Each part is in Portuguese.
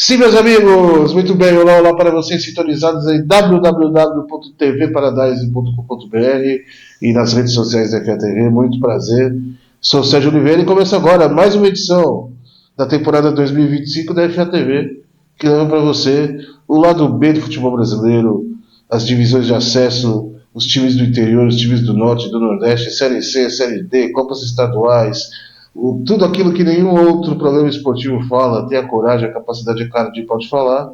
Sim, meus amigos, muito bem, olá para vocês sintonizados em www.tvparadise.com.br e nas redes sociais da FATV, muito prazer. Sou Sérgio Oliveira e começa agora mais uma edição da temporada 2025 da FATV, que leva para você o lado B do futebol brasileiro, as divisões de acesso, os times do interior, os times do norte e do nordeste, Série C, Série D, Copas estaduais, tudo aquilo que nenhum outro programa esportivo fala, tem a coragem, a capacidade, claro, de pode falar.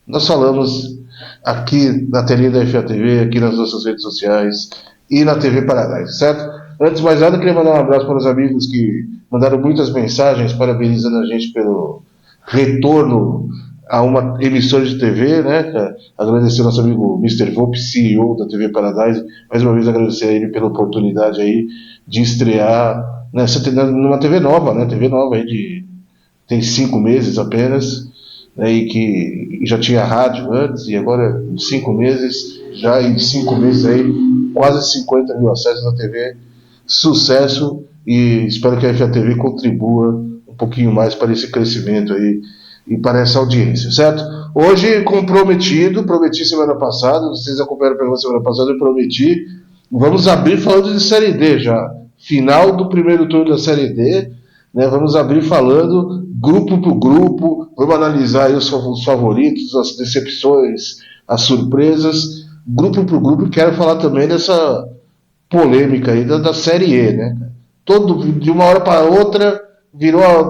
Nós falamos aqui na telinha da FATV, aqui nas nossas redes sociais e na TV Paradise, certo? Antes de mais nada, eu queria mandar um abraço para os amigos que mandaram muitas mensagens parabenizando a gente pelo retorno a uma emissora de TV, né? Agradecer ao nosso amigo Mr. Volpe, CEO da TV Paradise, mais uma vez agradecer a ele pela oportunidade aí de estrear numa TV nova, né? TV nova aí tem 5 meses apenas, né? E que já tinha rádio antes, e agora em 5 meses, já em 5 meses aí, quase 50 mil acessos na TV, sucesso, e espero que a FATV contribua um pouquinho mais para esse crescimento aí e para essa audiência, certo? Hoje, prometi semana passada, vocês acompanharam pela semana passada, eu prometi, vamos abrir falando de Série D já, final do primeiro turno da Série D, né? Vamos abrir falando grupo por grupo, vamos analisar aí os favoritos, as decepções, as surpresas, grupo por grupo, e quero falar também dessa polêmica aí da Série E, né? De uma hora para outra,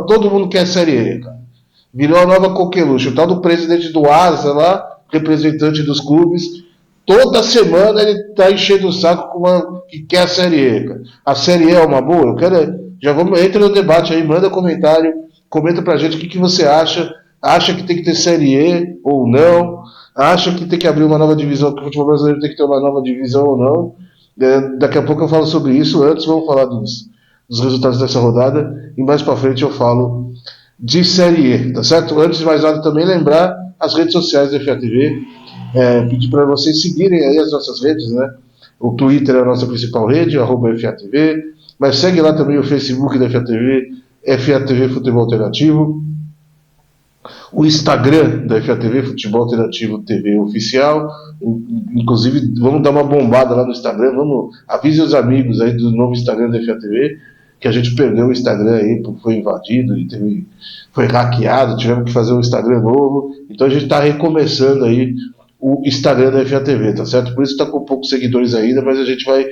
todo mundo quer Série E, cara. Virou a nova coqueluche. O tal do presidente do Asa lá, representante dos clubes, toda semana ele tá enchendo o saco que quer a Série E, cara. A Série E é uma boa? Entra no debate aí, manda comentário, comenta pra gente o que você acha. Acha que tem que ter Série E ou não? Acha que tem que abrir uma nova divisão, que o futebol brasileiro tem que ter uma nova divisão ou não? Daqui a pouco eu falo sobre isso. Antes vamos falar dos resultados dessa rodada e mais pra frente eu falo de Série E, tá certo? Antes de mais nada, também lembrar as redes sociais da FATV, pedir para vocês seguirem aí as nossas redes, né? O Twitter é a nossa principal rede, @FATV, mas segue lá também o Facebook da FATV, FATV Futebol Alternativo, o Instagram da FATV, Futebol Alternativo TV Oficial, inclusive vamos dar uma bombada lá no Instagram, avise os amigos aí do novo Instagram da FATV, que a gente perdeu o Instagram aí, foi invadido e foi hackeado, tivemos que fazer um Instagram novo, então a gente está recomeçando aí o Instagram da FATV, tá certo? Por isso está com poucos seguidores ainda, mas a gente vai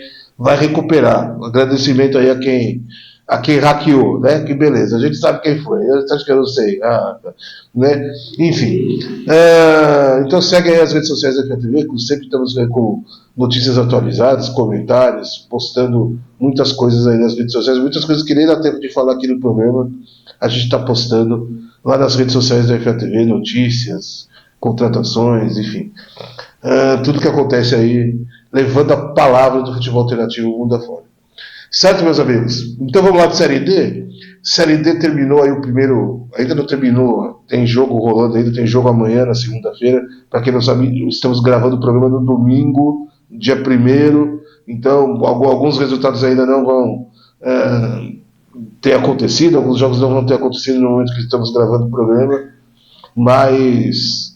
recuperar. Um agradecimento aí a quem hackeou, né? Que beleza, a gente sabe quem foi, você acha que eu não sei? Né? Enfim, então segue aí as redes sociais da FATV, que sempre estamos com notícias atualizadas, comentários, postando muitas coisas aí nas redes sociais, muitas coisas que nem dá tempo de falar aqui no programa, a gente está postando lá nas redes sociais da FATV, notícias, contratações, enfim, tudo que acontece aí, levando a palavra do futebol alternativo mundo afora. Certo, meus amigos? Então vamos lá de Série D. Série D terminou aí o primeiro, ainda não terminou, tem jogo rolando ainda, tem jogo amanhã, na segunda-feira. Para quem não sabe, estamos gravando o programa no domingo, dia 1º, então alguns resultados ainda não vão ter acontecido, alguns jogos não vão ter acontecido no momento que estamos gravando o programa, mas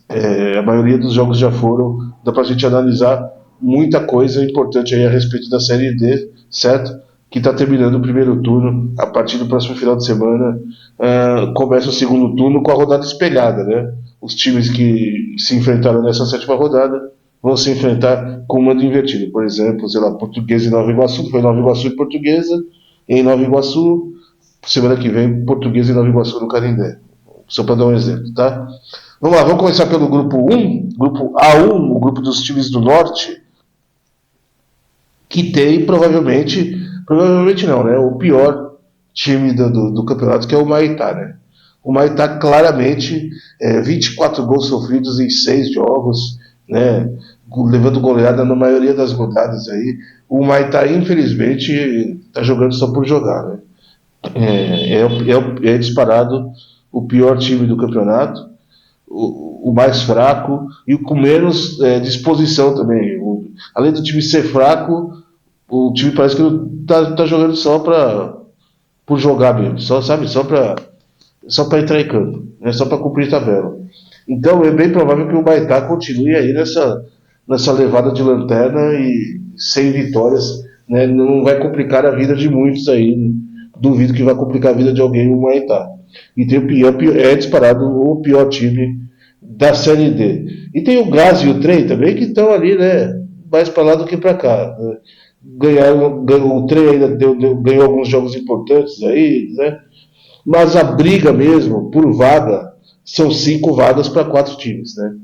a maioria dos jogos já foram, dá para a gente analisar muita coisa importante aí a respeito da Série D, certo? Que está terminando o primeiro turno. A partir do próximo final de semana começa o segundo turno com a rodada espelhada, né? Os times que se enfrentaram nessa 7ª rodada vão se enfrentar com o mando invertido. Por exemplo, sei lá, Portuguesa e Nova Iguaçu, foi Nova Iguaçu e Portuguesa, em Nova Iguaçu, semana que vem, Portuguesa e Nova Iguaçu no Canindé. Só para dar um exemplo, tá? Vamos lá, vamos começar pelo grupo 1, grupo A1, o grupo dos times do Norte, que tem provavelmente não, né? O pior time do campeonato, que é o Maitá, né? O Maitá claramente 24 gols sofridos em 6 jogos, né? Levando goleada na maioria das rodadas aí. O Maitá, infelizmente, está jogando só por jogar, né? É disparado o pior time do campeonato, o mais fraco e o com menos disposição também. Além do time ser fraco, o time parece que não tá jogando só por jogar mesmo, só para entrar em campo, né? Só para cumprir tabela. Então é bem provável que o Maitá continue aí nessa levada de lanterna e sem vitórias, né? Não vai complicar a vida de muitos aí, né? Duvido que vai complicar a vida de alguém o Maitá. E tem é disparado o pior time da Série D. E tem o Gás e o Trem também que estão ali, né? Mais para lá do que para cá, né? O Trem ainda ganhou alguns jogos importantes aí, né? Mas a briga mesmo por vaga são 5 vagas para 4 times, né?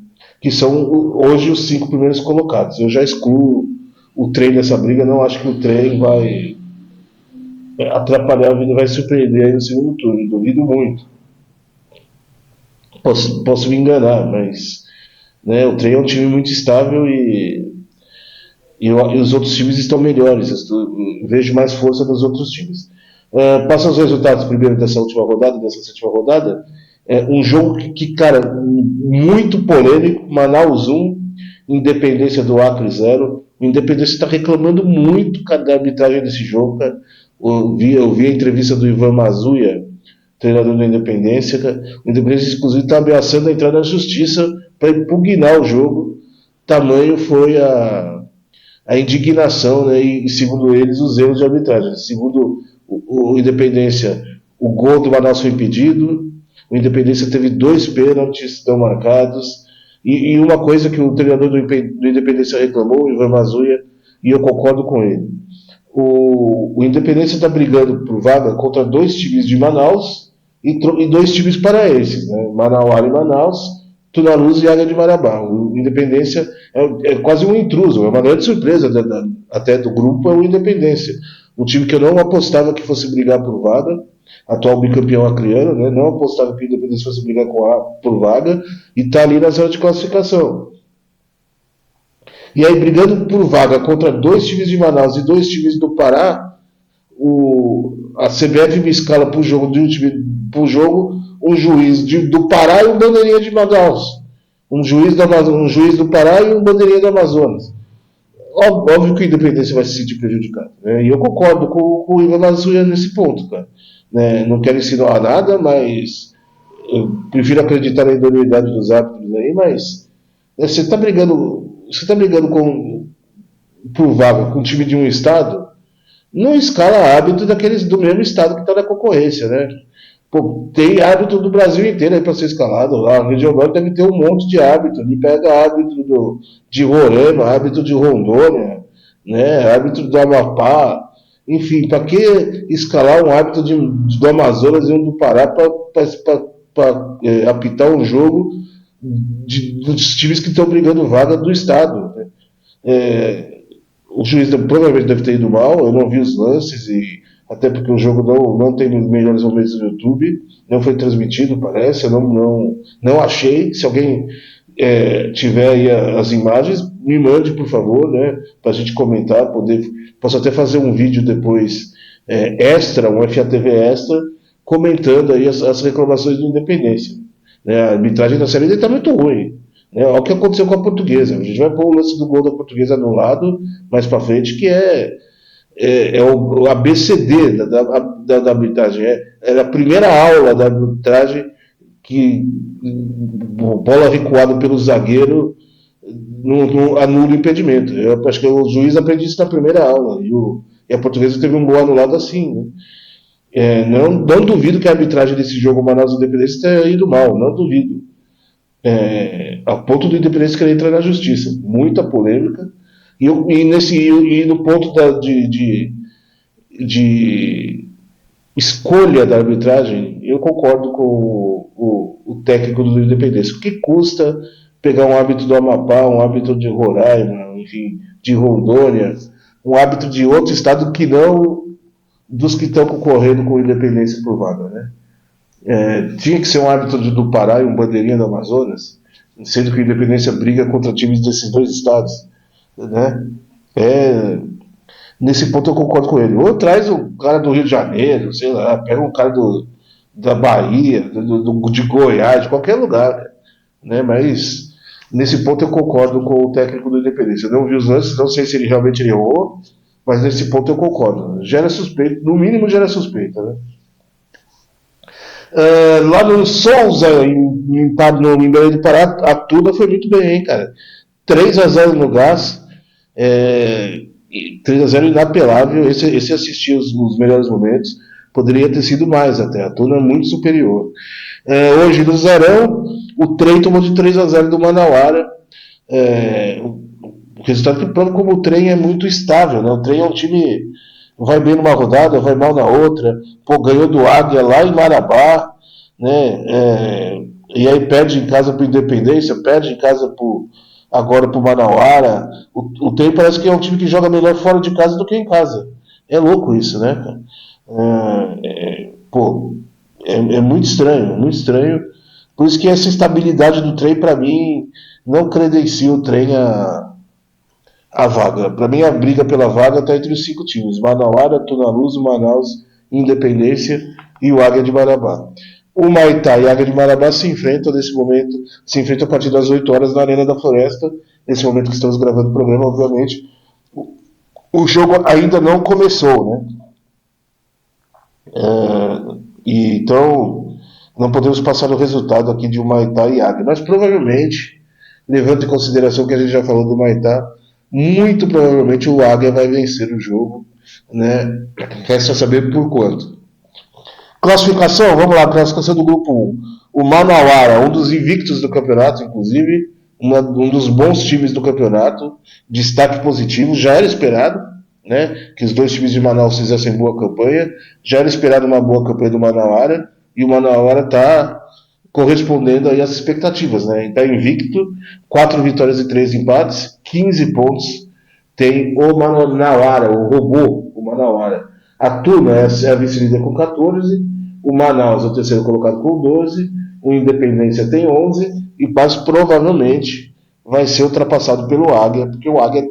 Que são hoje os 5 primeiros colocados. Eu já excluo o Trem dessa briga, não acho que o Trem vai atrapalhar a vida, vai surpreender aí no segundo turno, duvido muito. Posso me enganar, mas né, o Trem é um time muito estável e os outros times estão melhores. Eu vejo mais força nos outros times. Passa os resultados primeiro dessa última rodada, dessa sétima rodada. Um jogo cara, muito polêmico. Manaus 1, Independência do Acre 0. O Independência está reclamando muito da arbitragem desse jogo. Cara. Eu vi a entrevista do Ivan Mazuia, treinador da Independência. Cara. O Independência, inclusive, está ameaçando a entrar na justiça para impugnar o jogo. Tamanho foi a indignação, né, e segundo eles, os erros de arbitragem. Segundo o Independência, o gol do Manaus foi impedido, o Independência teve 2 pênaltis não marcados, e uma coisa que o treinador do Independência reclamou, o Ivan Mazuia, e eu concordo com ele. O Independência está brigando por vaga contra 2 times de Manaus e 2 times paraenses, né? Manauara e Manaus, Tunaluz e Águia de Marabá. O Independência é quase um intruso, é uma grande surpresa até do grupo, é o Independência. Um time que eu não apostava que fosse brigar por vaga, atual bicampeão acreano, né? Não apostava que o Independência fosse brigar por vaga, e está ali na zona de classificação. E aí, brigando por vaga contra 2 times de Manaus e 2 times do Pará, a CBF me escala para o jogo um juiz do Pará e um bandeirinha de Manaus. Um juiz do Pará e um bandeirinha do Amazonas. Óbvio que a Independência vai se sentir prejudicado. Né? E eu concordo com o Ivan Mazuia nesse ponto, cara. Né? Não quero insinuar nada, mas eu prefiro acreditar na idoneidade dos árbitros aí, mas né, você está brigando por vaga com um time de um estado, não escala árbitro daqueles do mesmo estado que está na concorrência, né? Pô, tem árbitro do Brasil inteiro aí para ser escalado. Lá no Região Norte deve ter um monte de árbitro. Ali pega árbitro de Roraima, árbitro de Rondônia, né? Árbitro do Amapá. Enfim, para que escalar um árbitro do Amazonas e um do Pará para apitar um jogo dos times que estão brigando vaga do estado? Né? O juiz provavelmente deve ter ido mal, eu não vi os lances, e até porque o jogo não tem melhores momentos no YouTube, não foi transmitido, parece, eu não achei. Se alguém tiver aí as imagens, me mande, por favor, né, para a gente comentar, posso até fazer um vídeo depois extra, um FATV extra, comentando aí as reclamações do Independência. Né, a arbitragem da Série D está muito ruim. Olha o que aconteceu com a Portuguesa. A gente vai pôr o lance do gol da Portuguesa anulado mais para frente, que é o ABCD da arbitragem. É a primeira aula da arbitragem que bola recuada pelo zagueiro não anula o impedimento. Eu acho que o juiz aprende isso na primeira aula. E a Portuguesa teve um gol anulado assim. Né? Não duvido que a arbitragem desse jogo Manaus Independência tenha ido mal. Não duvido. A ponto do Independência querer entrar na justiça. Muita polêmica. E no ponto de escolha da arbitragem, eu concordo com o técnico do Independência. O que custa pegar um árbitro do Amapá, um árbitro de Roraima, enfim, de Rondônia, um árbitro de outro estado que não dos que estão concorrendo com o Independência por vaga, né? Tinha que ser um árbitro do Pará e um bandeirinha do Amazonas, sendo que a Independência briga contra times desses 2 estados, né? Nesse ponto eu concordo com ele. Ou traz o cara do Rio de Janeiro, sei lá, pega um cara da Bahia, de Goiás, de qualquer lugar, né? Mas nesse ponto eu concordo com o técnico do Independência. Eu não vi os lances, não sei se ele realmente errou, mas nesse ponto eu concordo. Gera suspeita, no mínimo gera suspeita, né? Lá no Souza, em Belém do Pará, a Tuna foi muito bem, hein, cara. 3-0 no Gás. 3-0 inapelável. Esse assistiu os melhores momentos. Poderia ter sido mais até. A Tuna é muito superior. Hoje no Zerão, o Trem tomou de 3-0 do Manauara. O resultado que prova como o Trem é muito estável, né? O Trem é um time vai bem numa rodada, vai mal na outra. Pô, ganhou do Águia lá em Marabá, né? E aí perde em casa pro Independência, perde em casa agora pro Manauara. O Trem parece que é um time que joga melhor fora de casa do que em casa. É louco isso, né, cara? Pô, é muito estranho, muito estranho. Por isso que essa estabilidade do Trem, para mim, não credencia o Trem a vaga. Para mim, a briga pela vaga está entre os 5 times: Manauara, Tunaluz, Manaus, Independência e o Águia de Marabá. O Maitá e a Águia de Marabá se enfrentam nesse momento, se enfrentam a partir das 8 horas na Arena da Floresta, nesse momento que estamos gravando o programa, obviamente. O jogo ainda não começou, né? Então, não podemos passar o resultado aqui de Humaitá e Águia, mas provavelmente, levando em consideração que a gente já falou do Humaitá, muito provavelmente o Águia vai vencer o jogo, né? Resta saber por quanto. Classificação, vamos lá, classificação do grupo 1. O Manauara, um dos invictos do campeonato, inclusive, um dos bons times do campeonato, destaque positivo, já era esperado, né, que os dois times de Manaus fizessem boa campanha, já era esperado uma boa campanha do Manauara, e o Manauara está correspondendo aí às expectativas, né? Está invicto, 4 vitórias e 3 empates, 15 pontos. Tem o Manauara, o robô, o Manauara. A Tuna é a vice-líder com 14, o Manaus é o terceiro colocado com 12, o Independência tem 11, e Paz provavelmente vai ser ultrapassado pelo Águia, porque o Águia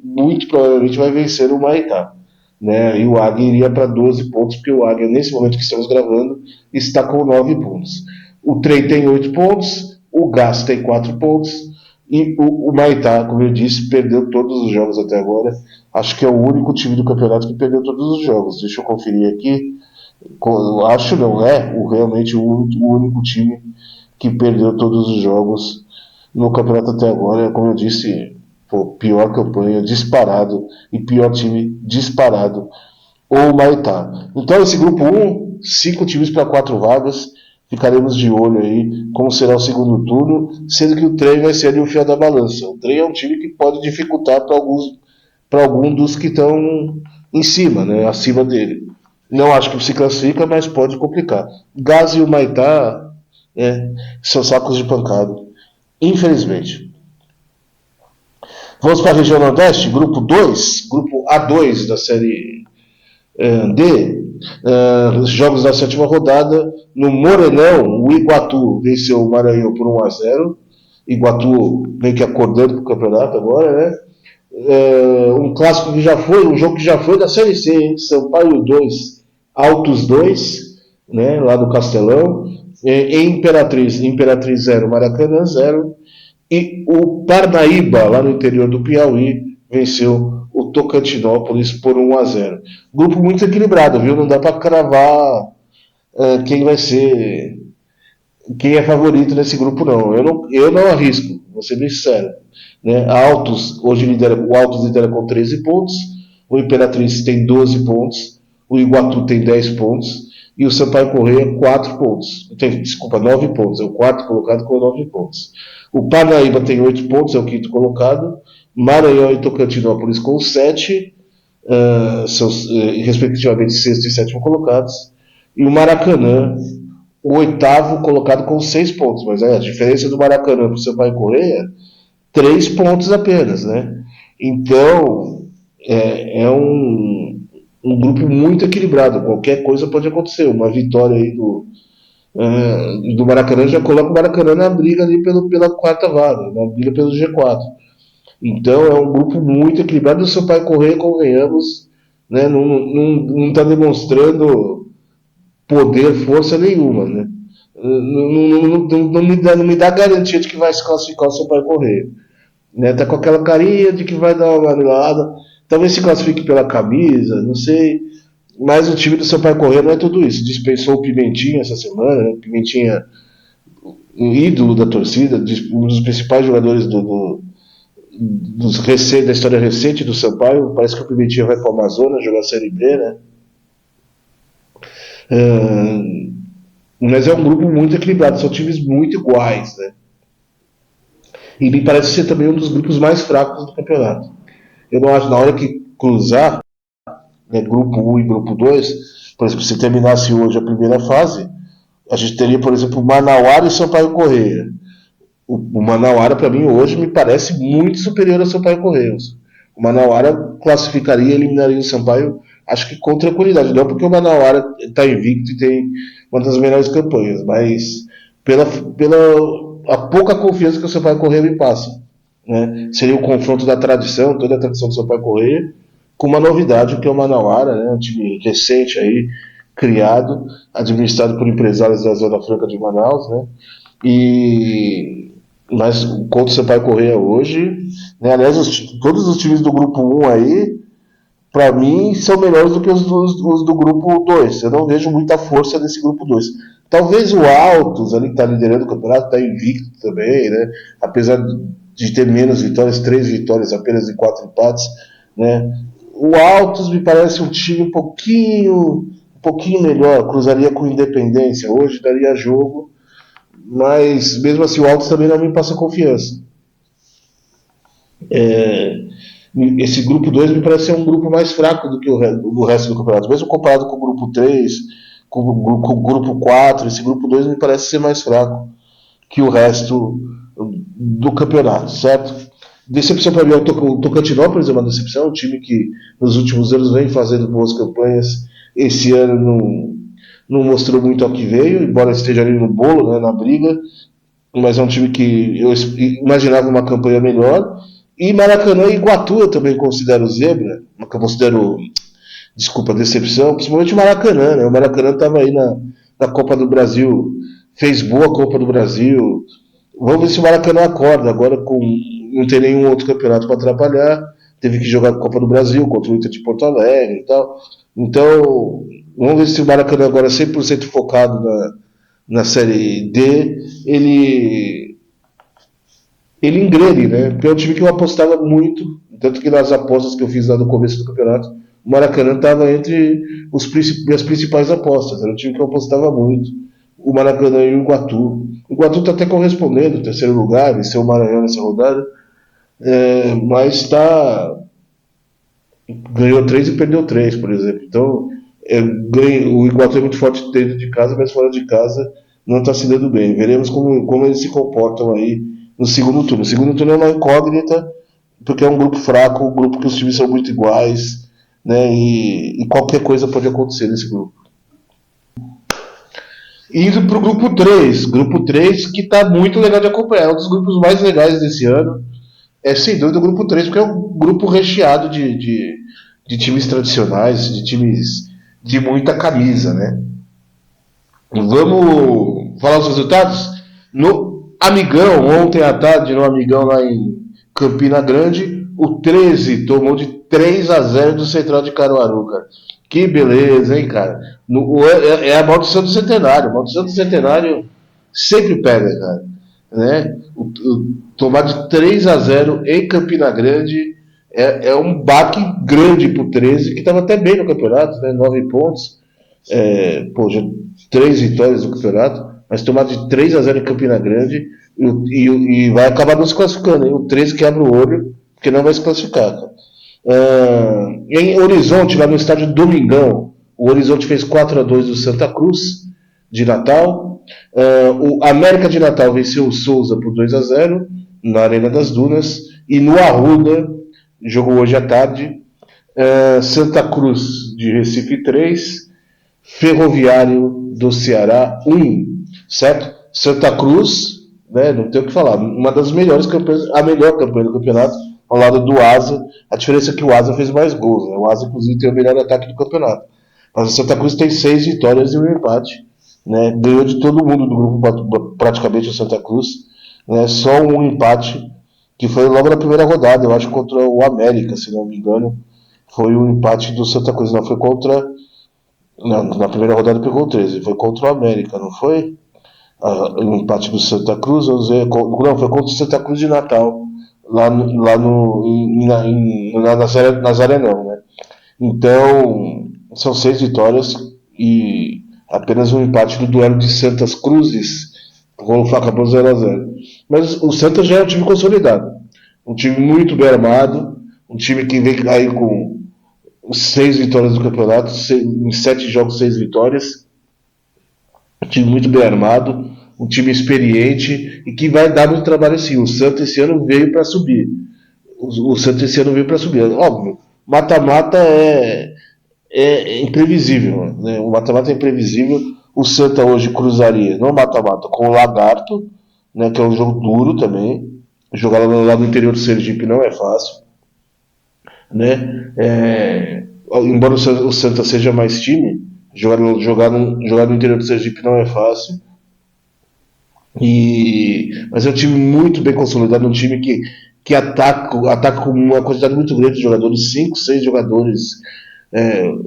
muito provavelmente vai vencer o Maitá. Né? E o Águia iria para 12 pontos, porque o Águia, nesse momento que estamos gravando, está com 9 pontos. O Trem tem 8 pontos, o Gás tem 4 pontos, e o Maitá, como eu disse, perdeu todos os jogos até agora. Acho que é o único time do campeonato que perdeu todos os jogos. Deixa eu conferir aqui. Acho não, realmente o único time que perdeu todos os jogos no campeonato até agora. Como eu disse, pior campanha, disparado, e pior time, disparado, o Maitá. Então esse grupo 1, 5 times para 4 vagas. Ficaremos de olho aí como será o segundo turno, sendo que o Trem vai ser ali o fiel da balança. O Trem é um time que pode dificultar para algum dos que estão em cima, né, acima dele. Não acho que se classifica, mas pode complicar. Gás e o Maitá são sacos de pancada, infelizmente. Vamos para a região Nordeste, grupo 2, grupo A2 da série D. Jogos da 7ª rodada. No Morenão, o Iguatu venceu o Maranhão por 1-0. Iguatu meio que acordando para o campeonato agora, né? Um clássico que já foi, um jogo que já foi da Série C, hein? Sampaio 2, Altos 2, né? Lá do Castelão. Imperatriz 0, Maracanã 0. E o Parnaíba, lá no interior do Piauí, venceu o Tocantinópolis por 1-0. Grupo muito equilibrado, viu? Não dá para cravar quem vai ser, quem é favorito nesse grupo, não. Eu não arrisco, vou ser bem sincero. Né? O Altos lidera com 13 pontos, o Imperatriz tem 12 pontos, o Iguatu tem 10 pontos e o Sampaio Corrêa 4 pontos. 9 pontos, é o quarto colocado com 9 pontos. O Parnaíba tem 8 pontos, é o quinto colocado. Maranhão e Tocantinópolis com 7, são respectivamente sexto e sétimo colocados. E o Maracanã, o oitavo colocado com 6 pontos. Mas a diferença do Maracanã para o Sampaio Corrêa, 3 pontos apenas, né? Então, é um grupo muito equilibrado. Qualquer coisa pode acontecer. Uma vitória aí do Maracanã já coloca o Maracanã na briga ali pela quarta vaga, na briga pelo G4. Então é um grupo muito equilibrado. O Sampaio Corrêa, convenhamos, né, não está demonstrando poder, força nenhuma, né? Não me dá garantia de que vai se classificar o Sampaio Corrêa. Né? Tá com aquela carinha de que vai dar uma anulada. Talvez se classifique pela camisa, não sei. Mas o time do Sampaio Corrêa não é tudo isso. Dispensou o Pimentinha essa semana, né? Pimentinha, um ídolo da torcida, um dos principais jogadores da história recente do Sampaio. Parece que o Pimentinha vai para o Amazonas jogar a Série B, né? Uh, mas é um grupo muito equilibrado, são times muito iguais, né? E me parece ser também um dos grupos mais fracos do campeonato. Eu não acho, na hora que cruzar, né, grupo 1 e grupo 2, por exemplo, se terminasse hoje a primeira fase, a gente teria, por exemplo, Manauara e Sampaio Correia. O Manauara, para mim, hoje me parece muito superior ao Sampaio Correia. O Manauara classificaria e eliminaria o Sampaio, acho que com tranquilidade. Não porque o Manauara está invicto e tem uma das melhores campanhas, mas pela a pouca confiança que o Sampaio Correia me passa. Né? Seria o confronto da tradição, toda a tradição do Sampaio Correia, com uma novidade que é o Manauara, né? Um time recente aí, criado, administrado por empresários da Zona Franca de Manaus, né? Mas contra o Sampaio Correia hoje, né? Aliás, todos os times do grupo 1 aí, para mim, são melhores do que os do grupo 2. Eu não vejo muita força nesse grupo 2. Talvez o Altos, ali que está liderando o campeonato, está invicto também, né? Apesar de ter menos vitórias, 3 vitórias apenas em 4 empates, né? O Altos me parece um time um pouquinho melhor, cruzaria com Independência, hoje daria jogo, mas mesmo assim o Altos também não me passa confiança. Esse grupo 2 me parece ser um grupo mais fraco do que o resto do campeonato, mesmo comparado com o grupo 3, com o grupo 4, esse grupo 2 me parece ser mais fraco que o resto do campeonato, certo? Decepção para mim é o Tocantinópolis, é uma decepção, um time que nos últimos anos vem fazendo boas campanhas. Esse ano não mostrou muito ao que veio, embora esteja ali no bolo, né, na briga, mas é um time que eu imaginava uma campanha melhor. E Maracanã e Iguatu eu também considero zebra, eu considero, desculpa, decepção, principalmente o Maracanã, né? O Maracanã estava aí na Copa do Brasil, fez boa Copa do Brasil. Vamos ver se o Maracanã acorda agora com não tem nenhum outro campeonato para atrapalhar. Teve que jogar a Copa do Brasil contra o Inter de Porto Alegre e tal. Então, vamos ver se o Maracanã agora 100% focado na Série D, ele engrene, né? Porque é um time que eu apostava muito, tanto que nas apostas que eu fiz lá no começo do campeonato, o Maracanã estava entre as principais apostas. Era um time que eu apostava muito. O Maracanã e o Iguatu. O Iguatu está até correspondendo, terceiro lugar, venceu o Maranhão nessa rodada, mas ganhou 3 e perdeu 3, por exemplo. Então, o Iguatu é muito forte dentro de casa, mas fora de casa não está se dando bem. Veremos como eles se comportam aí no segundo turno. O segundo turno é uma incógnita, porque é um grupo fraco, um grupo que os times são muito iguais, né? E qualquer coisa pode acontecer nesse grupo. Indo para o grupo 3 que está muito legal de acompanhar, é um dos grupos mais legais desse ano. É sem dúvida o grupo 3 porque é um grupo recheado de times tradicionais, de times de muita camisa, né? Vamos falar os resultados? No Amigão, ontem à tarde, no Amigão lá em Campina Grande, o 13 tomou de 3-0 do Central de Caruaru, cara. Que beleza, hein, cara? É a maldição do centenário. A maldição do centenário sempre pega, cara. Né? Tomar de 3-0 em Campina Grande é um baque grande pro 13, que estava até bem no campeonato, né? 9 pontos. Já 3 vitórias no campeonato, mas tomar de 3-0 em Campina Grande e vai acabar não se classificando, hein? O 13 que abre o olho, porque não vai se classificar, cara. Em Horizonte, lá no estádio Domingão, o Horizonte fez 4-2 do Santa Cruz de Natal. O América de Natal venceu o Souza por 2-0 na Arena das Dunas. E no Arruda, jogou hoje à tarde, Santa Cruz de Recife 3, Ferroviário do Ceará 1, certo? Santa Cruz, né, não tem o que falar, uma das melhores campanhas, a melhor campanha do campeonato, ao lado do Asa. A diferença é que o Asa fez mais gols, né? O Asa, inclusive, tem o melhor ataque do campeonato. Mas o Santa Cruz tem 6 vitórias e um empate, né? Ganhou de todo mundo do grupo, praticamente, o Santa Cruz, né? Só um empate, que foi logo na primeira rodada, eu acho, contra o América, se não me engano. Foi um empate do Santa Cruz, não foi contra Na primeira rodada pegou o 13, foi contra o América, não foi? O empate do Santa Cruz, vamos ver, não, foi contra o Santa Cruz de Natal, lá no, na Nazaré não, né? Então, são 6 vitórias e apenas um empate no duelo de Santas Cruzes, o gol acabou 0-0. Mas o Santos já é um time consolidado, um time muito bem armado, um time que vem aí com 6 vitórias do campeonato, em 7 jogos, 6 vitórias, um time muito bem armado, um time experiente e que vai dar muito trabalho sim. O Santos esse ano veio para subir. O Santos esse ano veio para subir. Óbvio, mata-mata é imprevisível. Né? O mata-mata é imprevisível. O Santa hoje cruzaria no mata-mata com o Lagarto, né, que é um jogo duro também. Jogar lá no interior do Sergipe não é fácil. Né? Embora o Santa seja mais time, jogar no interior do Sergipe não é fácil. Mas é um time muito bem consolidado, um time que ataca com uma quantidade muito grande de jogadores, 5, 6 jogadores.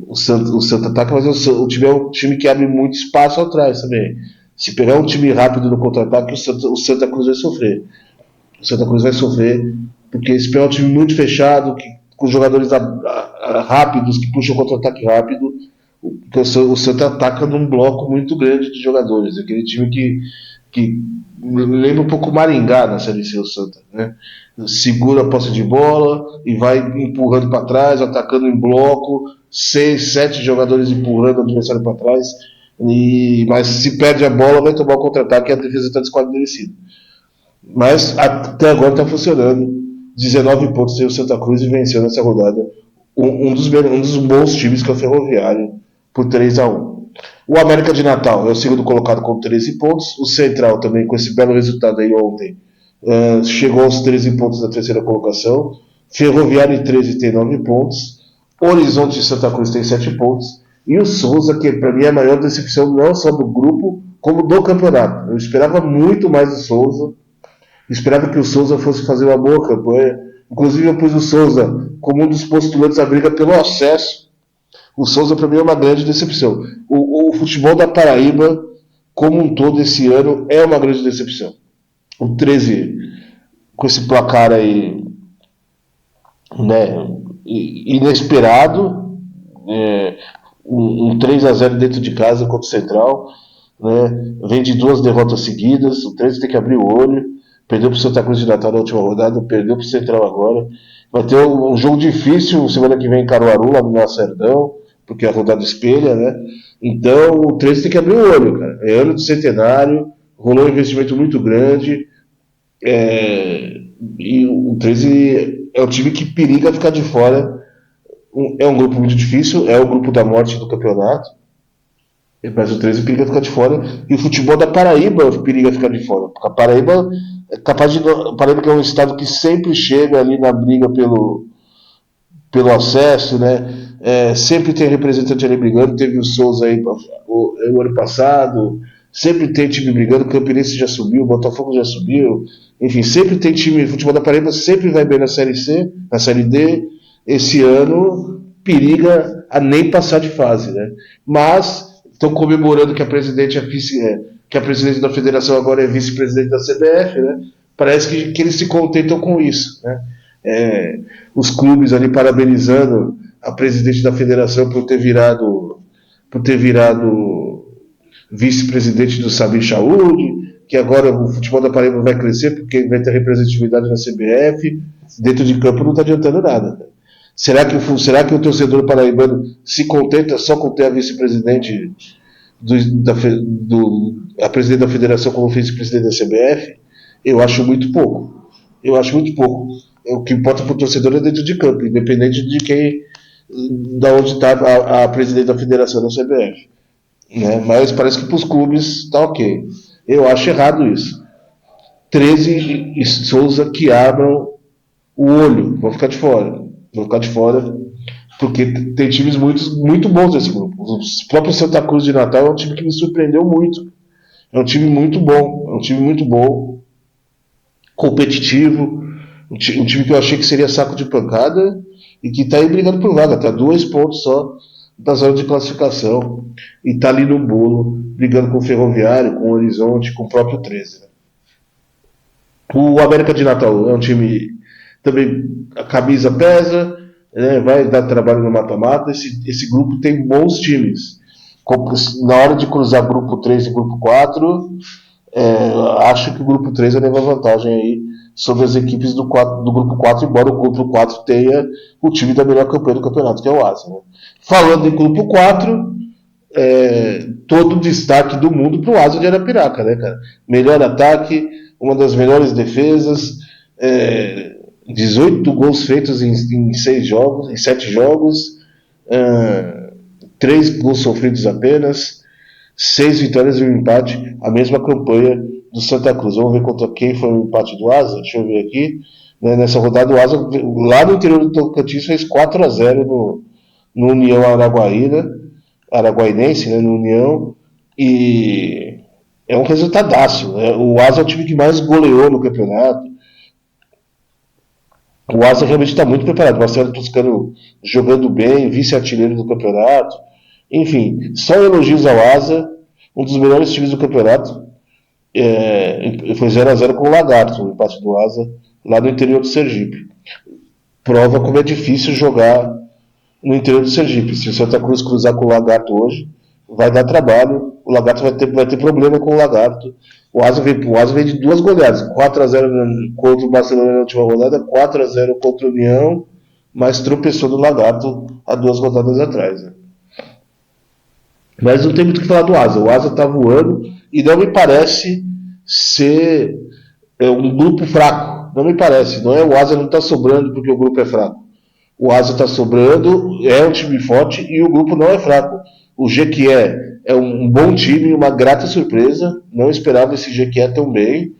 O Santa ataca, mas o time é um time que abre muito espaço atrás também. Se pegar um time rápido no contra-ataque, o Santa Cruz vai sofrer. O Santa Cruz vai sofrer, porque se pegar um time muito fechado, com jogadores rápidos, que puxam o contra-ataque rápido, o Santa ataca num bloco muito grande de jogadores. Aquele time que lembra um pouco o Maringá na Série C, o Santa, né? Segura a posse de bola e vai empurrando para trás, atacando em bloco, 6, 7 jogadores empurrando o adversário para trás, mas se perde a bola vai tomar o contra-ataque e a defesa está desqualificada. Mas até agora está funcionando. 19 pontos tem o Santa Cruz e venceu nessa rodada um dos bons times que é o Ferroviário por 3-1. O América de Natal é o segundo colocado com 13 pontos. O Central também, com esse belo resultado aí ontem, chegou aos 13 pontos da terceira colocação. Ferroviário em 13 tem 9 pontos. Horizonte e Santa Cruz tem 7 pontos. E o Souza, que para mim é a maior decepção não só do grupo, como do campeonato. Eu esperava muito mais do Souza. Esperava que o Souza fosse fazer uma boa campanha. Inclusive eu pus o Souza como um dos postulantes à briga pelo acesso. O Souza para mim é uma grande decepção. O futebol da Paraíba, como um todo esse ano, é uma grande decepção. O 13, com esse placar aí, né, inesperado, um 3-0 dentro de casa contra o Central, né, vem de 2 derrotas seguidas. O 13 tem que abrir o olho. Perdeu para o Santa Cruz de Natal na última rodada, perdeu para o Central agora. Vai ter um jogo difícil semana que vem em Caruaru, lá no Lacerdão, porque a rodada espelha, né? Então o 13 tem que abrir o olho, cara. É ano de centenário, rolou um investimento muito grande. E o 13 é um time que periga ficar de fora. É um grupo muito difícil, é o grupo da morte do campeonato. Mas o 13 periga ficar de fora. E o futebol da Paraíba periga ficar de fora. Porque a Paraíba é capaz de. A Paraíba que é um estado que sempre chega ali na briga pelo acesso, né? Sempre tem representante ali brigando. Teve o Souza aí o ano passado. Sempre tem time brigando. O Campinense já subiu, o Botafogo já subiu. Enfim, sempre tem time. O futebol da Paraíba sempre vai bem na Série C, na Série D. Esse ano periga a nem passar de fase, né? Mas estão comemorando que a presidente que a presidente da federação agora é vice-presidente da CBF, né? Parece que eles se contentam com isso, né? Os clubes ali parabenizando a presidente da federação por ter virado vice-presidente do Sabir Chaud, que agora o futebol da Paraíba vai crescer porque vai ter representatividade na CBF. Dentro de campo não está adiantando nada. Será que o torcedor paraibano se contenta só com ter a vice-presidente a presidente da federação como vice-presidente da CBF? Eu acho muito pouco. O que importa para o torcedor é dentro de campo, independente de da onde está a presidente da federação da CBF. Né? Mas parece que para os clubes está ok. Eu acho errado isso. 13 e Souza que abram o olho, vão ficar de fora. Porque tem times muito bons nesse grupo. O próprio Santa Cruz de Natal é um time que me surpreendeu muito. É um time muito bom, competitivo, um time que eu achei que seria saco de pancada e que está aí brigando por vaga, está 2 pontos só da zona de classificação e está ali no bolo, brigando com o Ferroviário, com o Horizonte, com o próprio 13. Né? O América de Natal é um time também, a camisa pesa, né, vai dar trabalho no mata-mata. Esse grupo tem bons times. Na hora de cruzar grupo 3 e grupo 4, acho que o grupo 3 vai levar vantagem aí sobre as equipes do grupo 4, embora o grupo 4 tenha o time da melhor campanha do campeonato, que é o Asa. Né? Falando em grupo 4, todo o destaque do mundo para o Asa de Arapiraca, né, cara? Melhor ataque, uma das melhores defesas, 18 gols feitos em 6 jogos, em 7 jogos, 3 gols sofridos apenas, 6 vitórias e um empate, a mesma campanha do Santa Cruz. Vamos ver contra quem foi o empate do Asa? Deixa eu ver aqui. Nessa rodada, o Asa, lá no interior do Tocantins, fez 4-0 no União Araguainense, né, no União, e é um resultadaço. Né? O Asa é o time que mais goleou no campeonato. O Asa realmente está muito preparado. O Marcelo Toscano jogando bem, vice-artilheiro do campeonato. Enfim, só elogios ao Asa, um dos melhores times do campeonato. Foi 0-0 com o Lagarto, o empate do Asa, lá no interior do Sergipe. Prova como é difícil jogar no interior do Sergipe. Se o Santa Cruz cruzar com o Lagarto hoje, vai dar trabalho. O Lagarto vai ter problema com o Lagarto. O Asa vem de 2 goleadas: 4-0 contra o Barcelona na última rodada, 4-0 contra o União, mas tropeçou no Lagarto há 2 rodadas atrás. Né? Mas não tem muito o que falar do Asa. O Asa está voando e não me parece ser um grupo fraco. Não me parece. Não é, o Asa não está sobrando porque o grupo é fraco. O Asa está sobrando, é um time forte e o grupo não é fraco. O Jequié é um bom time, uma grata surpresa. Não esperava esse Jequié tão bem.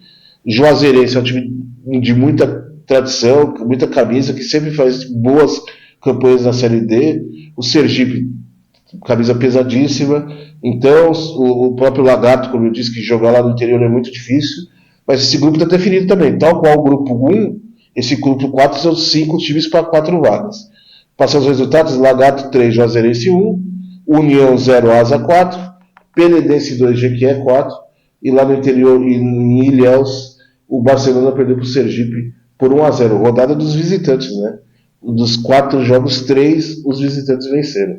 Juazeirense é um time de muita tradição, muita camisa, que sempre faz boas campanhas na Série D. O Sergipe, camisa pesadíssima. Então, o próprio Lagarto, como eu disse, que jogar lá no interior é muito difícil. Mas esse grupo está definido também. Tal qual o grupo 1, esse grupo 4 são 5 times para 4 vagas. Passando os resultados: Lagarto 3, Juazeirense 1, União 0, Asa 4, Penedense 2, Jequié 4, e lá no interior, em Ilhéus, o Barcelona perdeu para o Sergipe por 1-0. Rodada dos visitantes, né? Dos 4 jogos, 3 os visitantes venceram.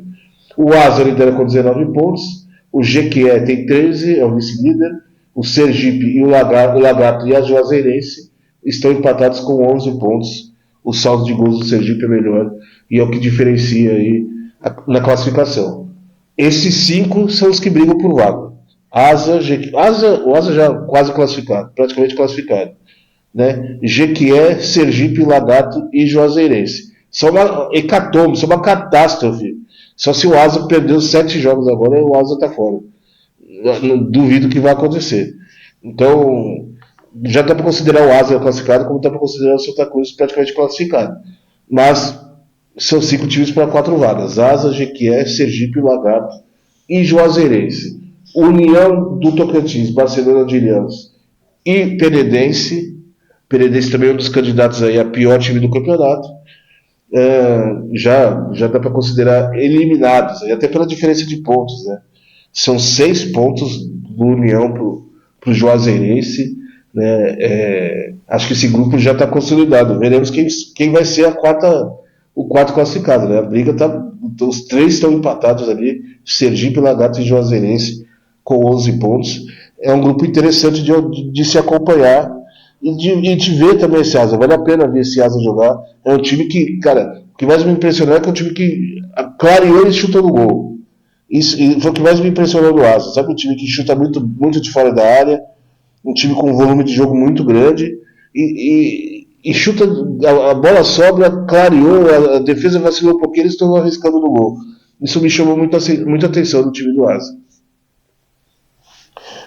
O Asa lidera com 19 pontos, o Jequié tem 13, é o vice-líder, o Sergipe e o Lagarto e a Juazeirense estão empatados com 11 pontos. O saldo de gols do Sergipe é melhor e é o que diferencia aí na classificação. Esses 5 são os que brigam por vaga. O Asa já quase classificado, praticamente classificado. Né? Jequié, Sergipe, Lagarto e Juazeirense. São uma hecatombe, são uma catástrofe. Só se o Asa perdeu 7 jogos agora, o Asa está fora. Não duvido que vai acontecer. Então, já dá para considerar o Asa classificado, como dá para considerar o Santa Cruz praticamente classificado. Mas são 5 times para 4 vagas: Asa, Jequié, Sergipe, Lagarto e Juazeirense. União do Tocantins, Barcelona de Ilhéus e Penedense. Penedense também é um dos candidatos aí a pior time do campeonato. Já dá para considerar eliminados, até pela diferença de pontos. Né? São 6 pontos do União para o Juazeirense. Né? Acho que esse grupo já está consolidado. Veremos quem vai ser o quarto classificado. Né? A briga está. Os 3 estão empatados ali: Sergipe, Lagarto e Juazeirense, com 11 pontos. É um grupo interessante de se acompanhar e de ver também esse Asa. Vale a pena ver esse Asa jogar. É um time que, cara, o que mais me impressionou é que é um time que clareou e chuta no gol. Isso foi o que mais me impressionou no Asa. Sabe, um time que chuta muito, muito de fora da área, um time com um volume de jogo muito grande e chuta, a bola sobra, clareou, a defesa vacilou um pouquinho, eles estão arriscando no gol. Isso me chamou muita atenção no time do Asa.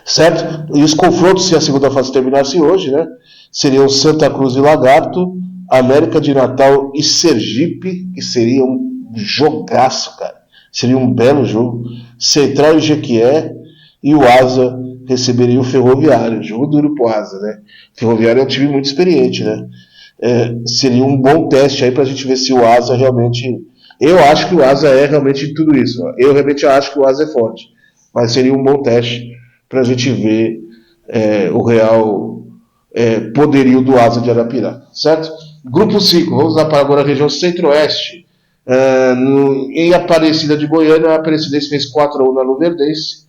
Certo? E os confrontos, se a segunda fase terminasse hoje, né, seriam Santa Cruz e Lagarto, América de Natal e Sergipe, que seria um jogaço, cara. Seria um belo jogo. Central e Jequié, e o Asa receberia o Ferroviário. Jogo duro pro Asa, né? O Ferroviário é um time muito experiente, né? Seria um bom teste aí pra gente ver se o Asa realmente Eu acho que o Asa é realmente tudo isso. Eu realmente acho que o Asa é forte. Mas seria um bom teste para a gente ver o real poderio do Asa de Arapiraca. Certo? Grupo 5, vamos lá para agora a região centro-oeste. Em Aparecida de Goiânia, a Aparecidense fez 4-1 na Luverdense.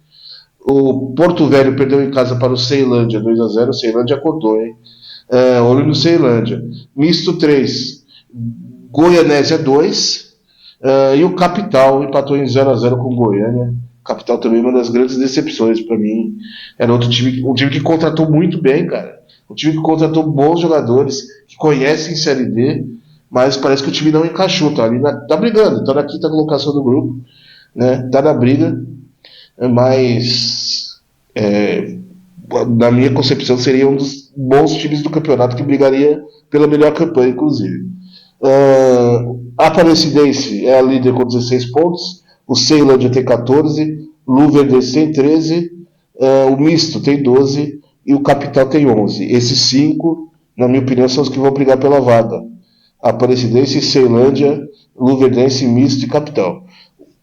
O Porto Velho perdeu em casa para o Ceilândia 2-0. O Ceilândia acordou, hein? Olho no Ceilândia. Misto 3, Goianésia 2. E o Capital empatou em 0-0 com o Goiânia. Capital também uma das grandes decepções para mim. Era outro time, um time que contratou muito bem, cara. Um time que contratou bons jogadores, que conhecem Série D, mas parece que o time não encaixou. Tá ali tá brigando, tá na quinta colocação do grupo, né? Tá na briga, mas na minha concepção seria um dos bons times do campeonato que brigaria pela melhor campanha, inclusive. A Aparecidense é a líder com 16 pontos, o Ceilândia tem 14, Luverdense tem 13, o Misto tem 12 e o Capital tem 11. Esses 5, na minha opinião, são os que vão brigar pela vaga. Aparecidense, Ceilândia, Luverdense, Misto e Capital.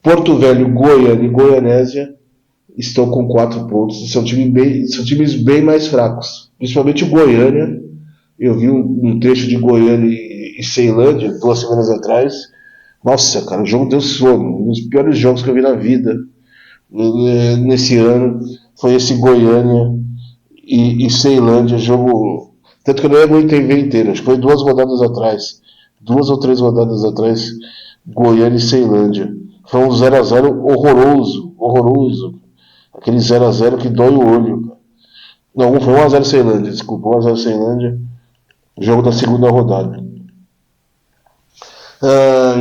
Porto Velho, Goiânia e Goianésia estão com 4 pontos. São times bem mais fracos. Principalmente o Goiânia. Eu vi um trecho de Goiânia e Ceilândia 2 semanas atrás. Nossa, cara, o jogo deu sono. Um dos piores jogos que eu vi na vida nesse ano foi esse Goiânia e Ceilândia. Jogo. Tanto que eu não aguentei ver inteiro. Acho que foi 2 rodadas atrás. 2 ou 3 rodadas atrás. Goiânia e Ceilândia. Foi um 0-0 horroroso. Horroroso. Aquele 0-0 que dói o olho. Não, foi 1-0 Ceilândia, desculpa, 1-0 Ceilândia. Jogo da segunda rodada.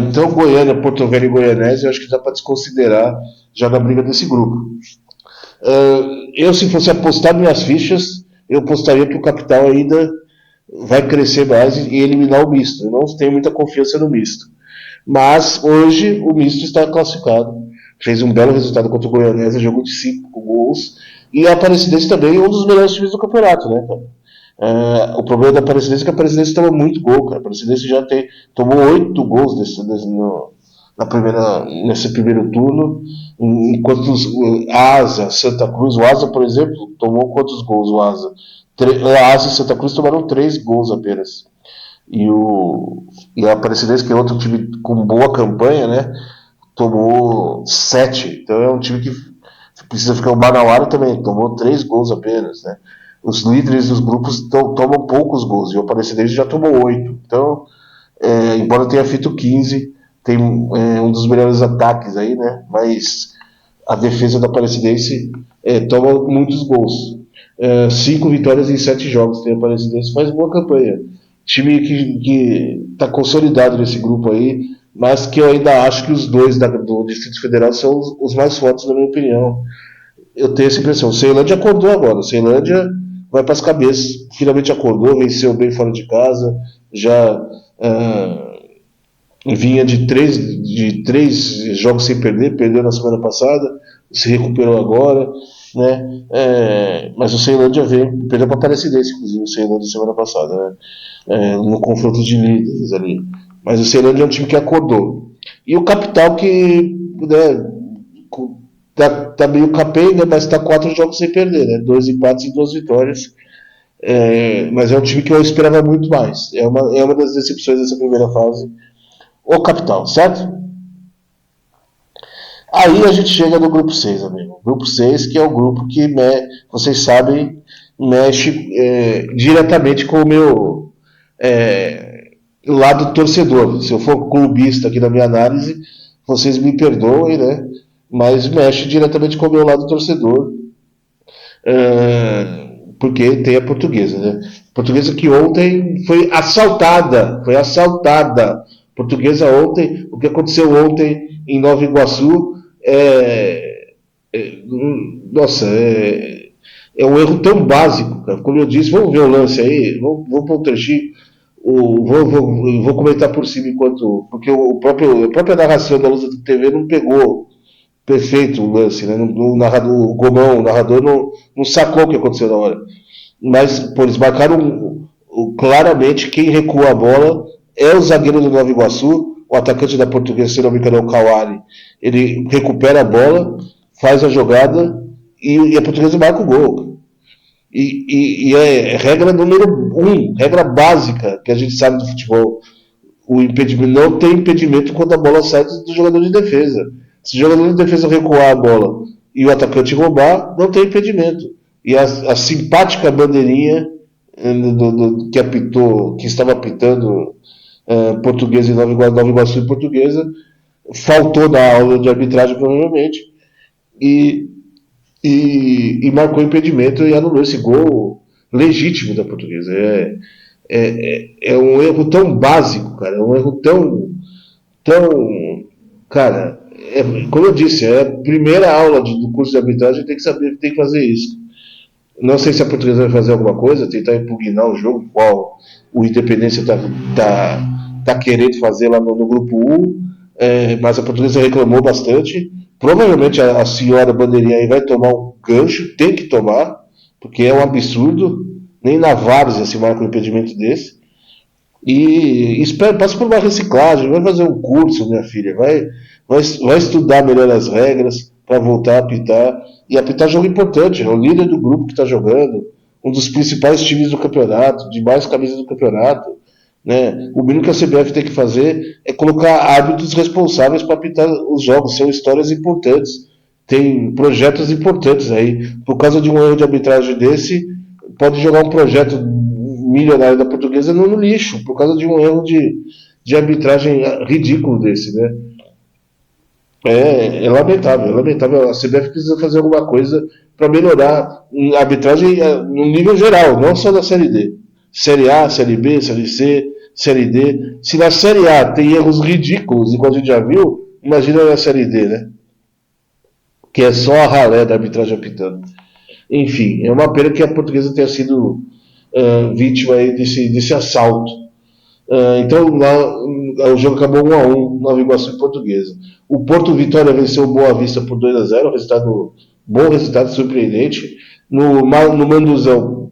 Então, Goiânia, Porto Velho e Goianésia, eu acho que dá para desconsiderar já na briga desse grupo. Eu, se fosse apostar minhas fichas, eu apostaria que o Capital ainda vai crescer mais e eliminar o misto. Eu não tenho muita confiança no misto. Mas hoje o misto está classificado. Fez um belo resultado contra o Goianésia, jogo de 5 gols. E a Aparecidense também é um dos melhores times do campeonato, né, cara? O problema da Aparecidense é que a Aparecidense toma muito gol, cara. A Aparecidense já tomou 8 gols nesse primeiro turno, enquanto a Asa, Santa Cruz, o Asa, por exemplo, tomou quantos gols o Asa? A Asa e Santa Cruz tomaram 3 gols apenas. E a Aparecidense, que é outro time com boa campanha, né, tomou 7. Então é um time que precisa ficar. O Manauara também tomou 3 gols apenas, né? Os líderes dos grupos tomam poucos gols e o Aparecidense já tomou 8. Então, embora tenha feito 15, tem um dos melhores ataques aí, né? Mas a defesa da Aparecidense toma muitos gols. 5 vitórias em 7 jogos tem a Aparecidense, faz boa campanha. Time que está consolidado nesse grupo aí, mas que eu ainda acho que os dois do Distrito Federal são os mais fortes, na minha opinião. Eu tenho essa impressão. O Ceilândia acordou agora. O Ceilândia vai para as cabeças. Finalmente acordou, venceu bem fora de casa. Já vinha de três jogos sem perder. Perdeu na semana passada, se recuperou agora. Né? Mas o Ceilândia perdeu para a Aparecidense, inclusive, o Ceilândia semana passada, né? No confronto de líderes ali. Mas o Ceilândia é um time que acordou. E o Capital que, né, tá meio capenga, mas tá 4 jogos sem perder, né? 2 empates e 2 vitórias. Mas é um time que eu esperava muito mais. É uma das decepções dessa primeira fase. O Capital, certo? Aí a gente chega no grupo 6, amigo. Grupo 6, que é o grupo que, vocês sabem, mexe diretamente com o meu lado torcedor. Se eu for clubista aqui na minha análise, vocês me perdoem, né? Mas mexe diretamente com o meu lado torcedor. Porque tem a Portuguesa, né? Portuguesa que ontem foi assaltada. Portuguesa ontem, o que aconteceu ontem em Nova Iguaçu nossa, é um erro tão básico, cara. Como eu disse, vamos ver o lance aí, vamos pôr um trechinho. Vou comentar por cima enquanto. Porque a própria narração da Lusa do TV não pegou perfeito o lance, né? O Gomão, o narrador, não sacou o que aconteceu na hora. Mas, pô, eles marcaram claramente quem recua a bola é o zagueiro do Nova Iguaçu, o atacante da Portuguesa, se não me engano, é o Kawari, ele recupera a bola, faz a jogada e a Portuguesa marca o gol. E é regra número 1, regra básica que a gente sabe do futebol. O impedimento não tem impedimento quando a bola sai do jogador de defesa. Se o jogador de defesa recuar a bola e o atacante roubar, não tem impedimento. E a simpática bandeirinha que apitou, que estava apitando Portuguesa e Nova Iguaçu e Portuguesa, faltou na aula de arbitragem provavelmente e marcou impedimento e anulou esse gol legítimo da Portuguesa. É um erro tão básico, cara, é um erro tão, cara, como eu disse, é a primeira aula do curso de arbitragem, tem que saber, tem que fazer isso. Não sei se a Portuguesa vai fazer alguma coisa, tentar impugnar o jogo, qual o Independência está querendo fazer lá no grupo 1, mas a Portuguesa reclamou bastante. Provavelmente a senhora Bandeirinha aí vai tomar um gancho, tem que tomar, porque é um absurdo, nem na várzea se marca um impedimento desse. E espera, passa por uma reciclagem, vai fazer um curso, minha filha, vai estudar melhor as regras para voltar a apitar. E apitar jogo importante, é o líder do grupo que está jogando, um dos principais times do campeonato, de mais camisas do campeonato. Né? O mínimo que a CBF tem que fazer é colocar árbitros responsáveis para apitar os jogos, são histórias importantes, tem projetos importantes aí. Por causa de um erro de arbitragem desse, pode jogar um projeto milionário da Portuguesa no lixo, por causa de um erro de arbitragem ridículo desse, né? É lamentável, é lamentável. A CBF precisa fazer alguma coisa para melhorar a arbitragem no nível geral, não só da Série D. Série A, Série B, Série C, Série D. Se na Série A tem erros ridículos, igual a gente já viu, imagina na Série D, né? Que é só a ralé da arbitragem apitando. Enfim, é uma pena que a Portuguesa tenha sido vítima aí desse assalto. Então lá, o jogo acabou 1-1, Nova Iguaçu e Portuguesa. O Porto Vitória venceu o Boa Vista por 2-0, bom resultado, surpreendente. No Manduzão,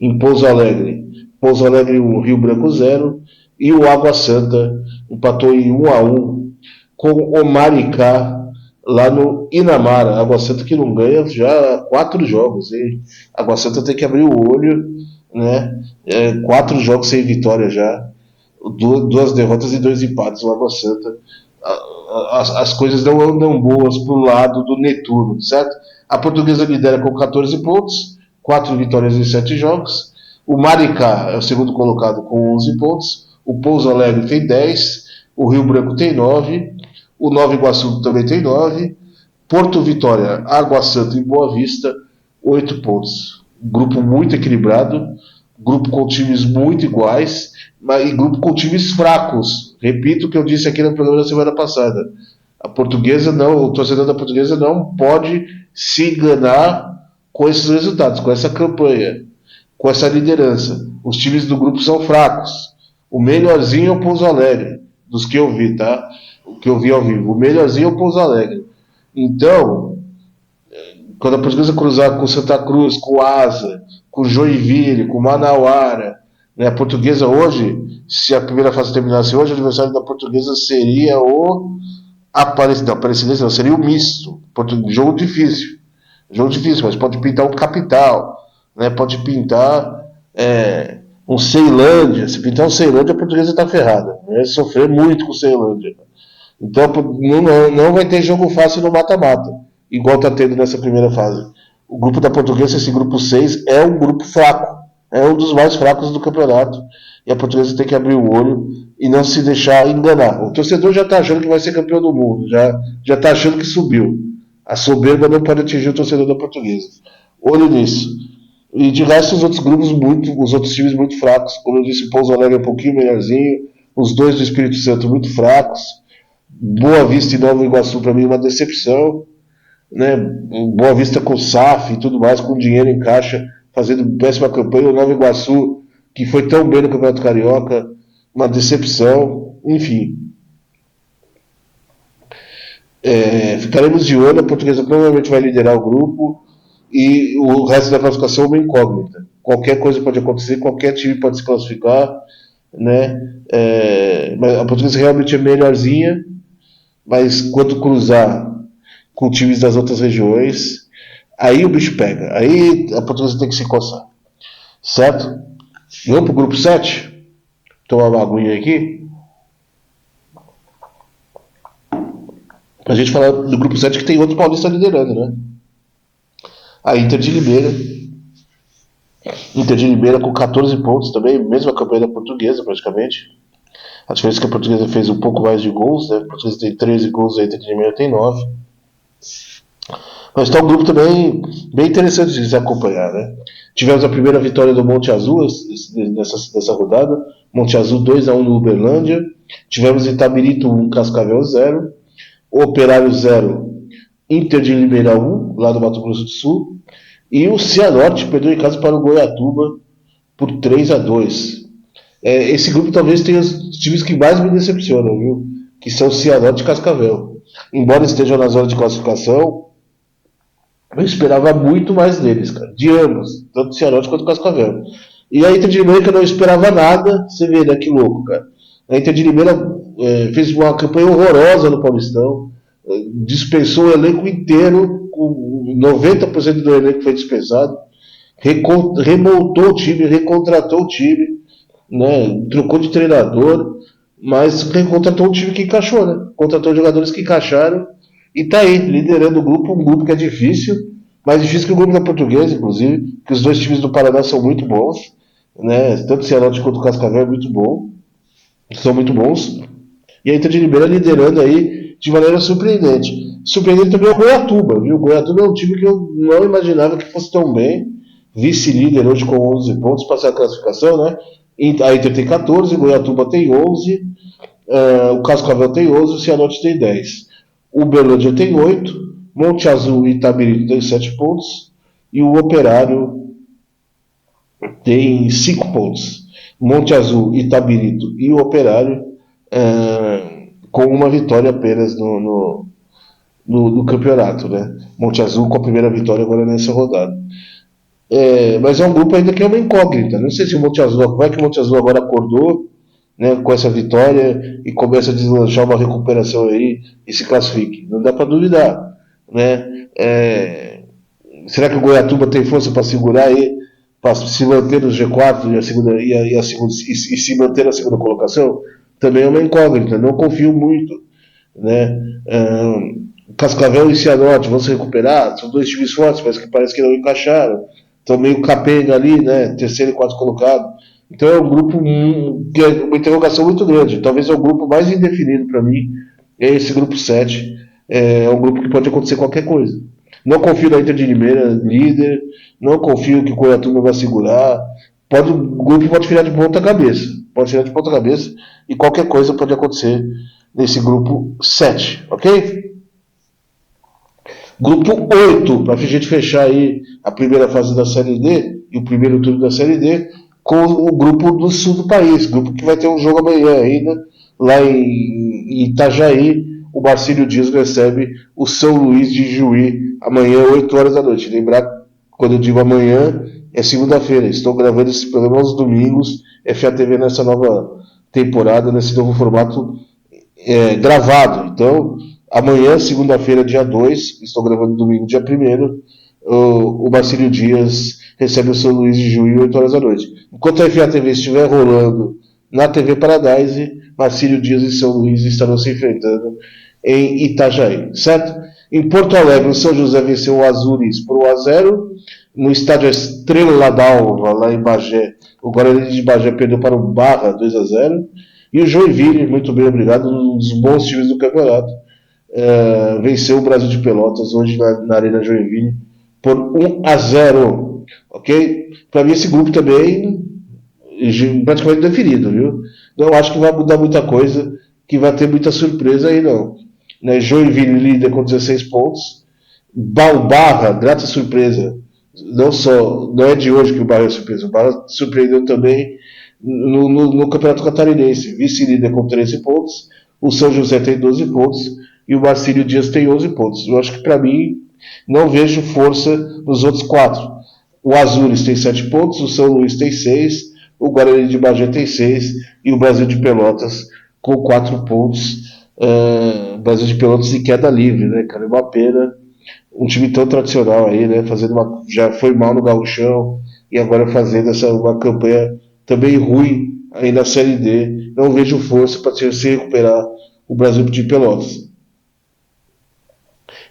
em Pouso Alegre, 1, Rio Branco 0. E o Água Santa empatou em 1-1 com o Maricá, lá no Inamara. Água Santa que não ganha já 4 jogos. E Água Santa tem que abrir o olho, né? 4 jogos sem vitória já, 2 derrotas e 2 empates. O Água Santa, as coisas não andam boas pro lado do Netuno, certo? A Portuguesa lidera com 14 pontos, 4 vitórias em 7 jogos. O Maricá é o segundo colocado com 11 pontos. O Pouso Alegre tem 10, o Rio Branco tem 9, o Nova Iguaçu também tem 9, Porto Vitória, Água Santa e Boa Vista, 8 pontos. Grupo muito equilibrado, grupo com times muito iguais, e grupo com times fracos. Repito o que eu disse aqui no programa da semana passada. A Portuguesa não, o torcedor da Portuguesa não pode se enganar com esses resultados, com essa campanha, com essa liderança. Os times do grupo são fracos. O melhorzinho é o Pouso Alegre, dos que eu vi, tá? O que eu vi ao vivo. O melhorzinho é o Pouso Alegre. Então, quando a Portuguesa cruzar com Santa Cruz, com Asa, com Joinville, com Manauara, né? A Portuguesa hoje, se a primeira fase terminasse hoje, o adversário da Portuguesa seria o Aparecidense, não, seria o misto. Jogo difícil, mas pode pintar um Capital, né? Pode pintar um Ceilândia. Se pintar um Ceilândia, a Portuguesa está ferrada. Vai sofrer muito com o Ceilândia. Então não vai ter jogo fácil no mata-mata, igual está tendo nessa primeira fase. O grupo da Portuguesa, esse grupo 6, é um grupo fraco. É um dos mais fracos do campeonato. E a Portuguesa tem que abrir o olho e não se deixar enganar. O torcedor já está achando que vai ser campeão do mundo. Já está achando que subiu. A soberba não pode atingir o torcedor da Portuguesa. Olho nisso. E de resto, os outros grupos, os outros times muito fracos. Como eu disse, o Pouso Alegre é um pouquinho melhorzinho. Os 2 do Espírito Santo muito fracos. Boa Vista e Nova Iguaçu, para mim, uma decepção. Né? Boa Vista com SAF e tudo mais, com dinheiro em caixa, fazendo péssima campanha. O Nova Iguaçu, que foi tão bem no Campeonato Carioca, uma decepção. Enfim. Ficaremos de olho. A Portuguesa provavelmente vai liderar o grupo e o resto da classificação é uma incógnita. Qualquer coisa pode acontecer, qualquer time pode se classificar. né? Mas a Portuguesa realmente é melhorzinha, mas quando cruzar com times das outras regiões, aí o bicho pega. Aí a Portuguesa tem que se coçar, certo? Vamos pro grupo 7. Tomar uma aguinha aqui. Pra gente falar do grupo 7 que tem outro paulista liderando, né? A Inter de Limeira. Inter de Limeira com 14 pontos também, mesma campanha da Portuguesa praticamente. A diferença é que a Portuguesa fez um pouco mais de gols, né? A Portuguesa tem 13 gols, a Inter de Limeira tem 9. Mas está um grupo também bem interessante de se acompanhar, né? Tivemos a primeira vitória do Monte Azul nessa rodada. Monte Azul 2-1 no Uberlândia. Tivemos Itabirito 1, Cascavel 0. Operário 0, Inter de Limeira 1, lá do Mato Grosso do Sul. E o Cianorte perdeu em casa para o Goiatuba por 3-2. Esse grupo talvez tenha os times que mais me decepcionam, viu? Que são o Cianorte e Cascavel. Embora estejam na zona de classificação, eu esperava muito mais deles, cara. De ambos, tanto o Cianorte quanto o Cascavel. E a Inter de Limeira, que eu não esperava nada, você vê, né? Que louco, cara. A Inter de Limeira fez uma campanha horrorosa no Paulistão, dispensou o elenco inteiro, com 90% do elenco foi dispensado, remontou o time, recontratou o time, né? Trocou de treinador, mas contratou um time que encaixou, né? Contratou jogadores que encaixaram e tá aí, liderando o grupo, um grupo que é difícil, mais difícil que o grupo da Portuguesa, inclusive, que os dois times do Paraná são muito bons, né? Tanto o Cianorte quanto o Cascavel é muito bom, são muito bons. E a Inter de Limeira liderando aí de maneira surpreendente. Surpreendente também é o Goiatuba, viu? O Goiatuba é um time que eu não imaginava que fosse tão bem. Vice-líder hoje com 11 pontos, passar a classificação, né? A Inter tem 14, o Goiatuba tem 11, o Cascavel tem 11, o Cianorte tem 10. O Uberlândia tem 8, Monte Azul e Itabirito tem 7 pontos e o Operário tem 5 pontos. Monte Azul, Itabirito e o Operário com uma vitória apenas no campeonato, né? Monte Azul com a primeira vitória agora nessa rodada. Mas é um grupo ainda que é uma incógnita. Não sei se o Monte Azul, vai que o Monte Azul agora acordou, né, com essa vitória e começa a deslanchar uma recuperação aí e se classifique. Não dá para duvidar, né? Será que o Goiatuba tem força para segurar aí, para se manter no G4 e se manter na segunda colocação? Também é uma incógnita. Não confio muito, né? Cascavel e Cianorte vão se recuperar, são dois times fortes, mas que parece que não encaixaram. Estão meio capenga ali, né? Terceiro e quarto colocado. Então é um grupo que é uma interrogação muito grande. Talvez é o grupo mais indefinido para mim. É esse grupo 7. É um grupo que pode acontecer qualquer coisa. Não confio na Inter de Limeira, líder. Não confio que o Goiatuba vai segurar. O grupo pode virar de ponta cabeça. Pode virar de ponta cabeça. E qualquer coisa pode acontecer nesse grupo 7. Ok? Grupo 8, para a gente fechar aí a primeira fase da Série D e o primeiro turno da Série D, com o grupo do sul do país, grupo que vai ter um jogo amanhã ainda, lá em Itajaí. O Marcílio Dias recebe o São Luís de Juí, amanhã, 8 horas da noite. Lembrar, quando eu digo amanhã, é segunda-feira. Estou gravando esse programa aos domingos, FATV nessa nova temporada, nesse novo formato gravado. Então, amanhã, segunda-feira, dia 2, estou gravando domingo, dia 1º, o Marcílio Dias recebe o São Luís de Juí, 8 horas da noite. Enquanto a FATV estiver rolando na TV Paradise, Marcílio Dias e São Luís estarão se enfrentando em Itajaí, certo? Em Porto Alegre, o São José venceu o Azures por 1-0. No estádio Estrela d'Alva, lá em Bagé, o Guarani de Bagé perdeu para o Barra 2-0. E o Joinville, muito bem, obrigado, um dos bons times do campeonato, venceu o Brasil de Pelotas hoje na Arena Joinville por 1-0. Ok? Para mim, esse grupo também praticamente definido, viu? Não acho que vai mudar muita coisa, que vai ter muita surpresa aí, não. Né? Joinville líder com 16 pontos. Barra, grata surpresa. Não é de hoje que o Barra é surpresa. O Barra surpreendeu também no Campeonato Catarinense. Vice-líder com 13 pontos. O São José tem 12 pontos. E o Marcílio Dias tem 11 pontos. Eu acho que, para mim, não vejo força nos outros 4. O Azures tem 7 pontos. O São Luís tem 6. o Guarani de Bagé tem 6 e o Brasil de Pelotas com 4 pontos. O Brasil de Pelotas em queda livre, né, cara? É uma pena. Um time tão tradicional aí, né? Já foi mal no Gauchão e agora fazendo uma campanha também ruim aí na Série D. Não vejo força para se recuperar o Brasil de Pelotas.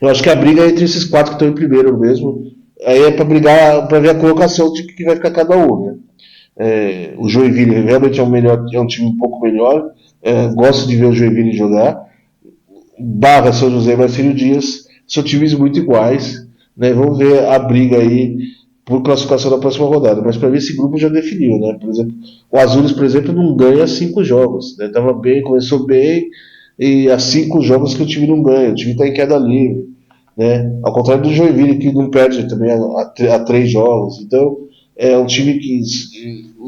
Eu acho que a briga é entre esses 4 que estão em primeiro mesmo. Aí é para brigar, para ver a colocação de que vai ficar cada um, né? O Joinville realmente é um time um pouco melhor. Gosto de ver o Joinville jogar. Barra, São José e Marcílio Dias são times muito iguais, né? Vamos ver a briga aí por classificação da próxima rodada. Mas para mim esse grupo já definiu, né? Por exemplo, o Azules, por exemplo, não ganha 5 jogos, né? Tava bem, começou bem e há 5 jogos que o time não ganha. O time está em queda livre, né? Ao contrário do Joinville que não perde também há 3 jogos. Então é um time que,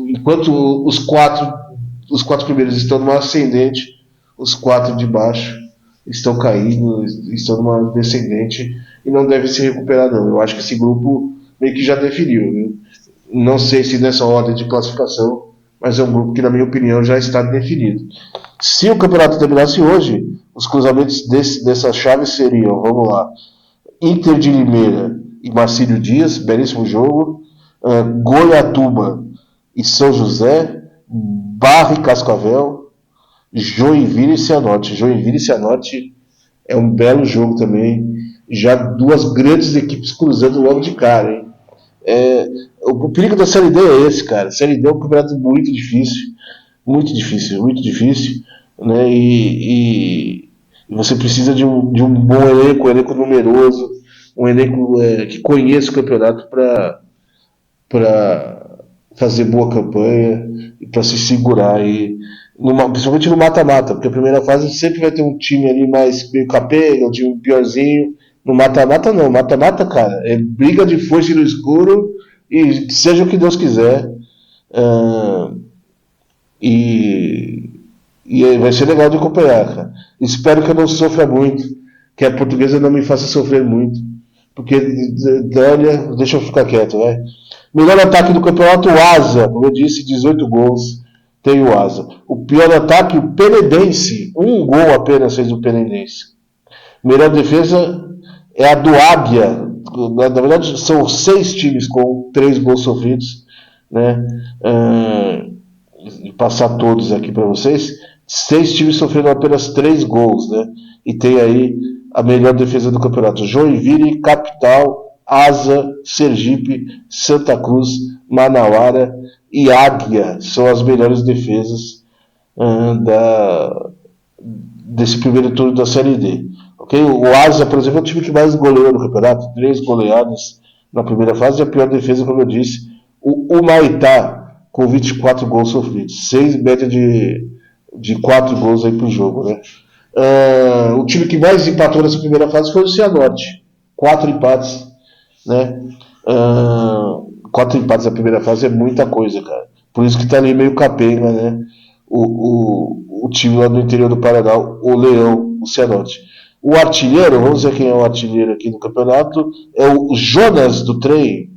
enquanto os quatro primeiros estão numa ascendente, os 4 de baixo estão caindo, estão numa descendente e não deve se recuperar não. Eu acho que esse grupo meio que já definiu, viu? Não sei se nessa ordem de classificação, mas é um grupo que na minha opinião já está definido. Se o campeonato terminasse hoje, os cruzamentos dessa chave seriam, vamos lá, Inter de Limeira e Marcílio Dias, belíssimo jogo, Goiatuba e São José, Barra e Cascavel, Joinville e Cianorte. Joinville e Cianorte é um belo jogo também. Já 2 grandes equipes cruzando logo de cara, hein? O perigo da Série D é esse, cara. A Série D é um campeonato muito difícil. Muito difícil, muito difícil. Né? E você precisa de um bom elenco, um elenco numeroso, um elenco que conheça o campeonato para fazer boa campanha e para se segurar. Principalmente no mata-mata, porque a primeira fase sempre vai ter um time ali mais meio capenga, um time piorzinho. No mata-mata não, mata-mata, cara, é briga de foice no escuro e seja o que Deus quiser. E vai ser legal de acompanhar, cara. Espero que eu não sofra muito, que a portuguesa não me faça sofrer muito, porque, olha, deixa eu ficar quieto, vai. Melhor ataque do campeonato, o Asa, como eu disse, 18 gols. Tem o Asa. O pior ataque, o Penedense. 1 gol apenas fez o Penedense. Melhor defesa é a do Águia. Na verdade, são 6 times com 3 gols sofridos. Né? Passar todos aqui para vocês. 6 times sofreram apenas 3 gols. Né? E tem aí a melhor defesa do campeonato. Joinville, Capital, Asa, Sergipe, Santa Cruz, Manauara e Águia são as melhores defesas desse primeiro turno da Série D. Okay? O Asa, por exemplo, é o time que mais goleou no campeonato, 3 goleadas na primeira fase, e a pior defesa, como eu disse, o Humaitá, com 24 gols sofridos, 6 média de 4 gols aí pro jogo. Né? O time que mais empatou nessa primeira fase foi o Cianorte, 4 empates. Né? 4 empates na primeira fase é muita coisa, cara. Por isso que tá ali meio capenga, né? O time lá do interior do Paraná, o Leão, o Cianorte. O artilheiro, vamos ver quem é o artilheiro aqui do campeonato, é o Jonas do Trem,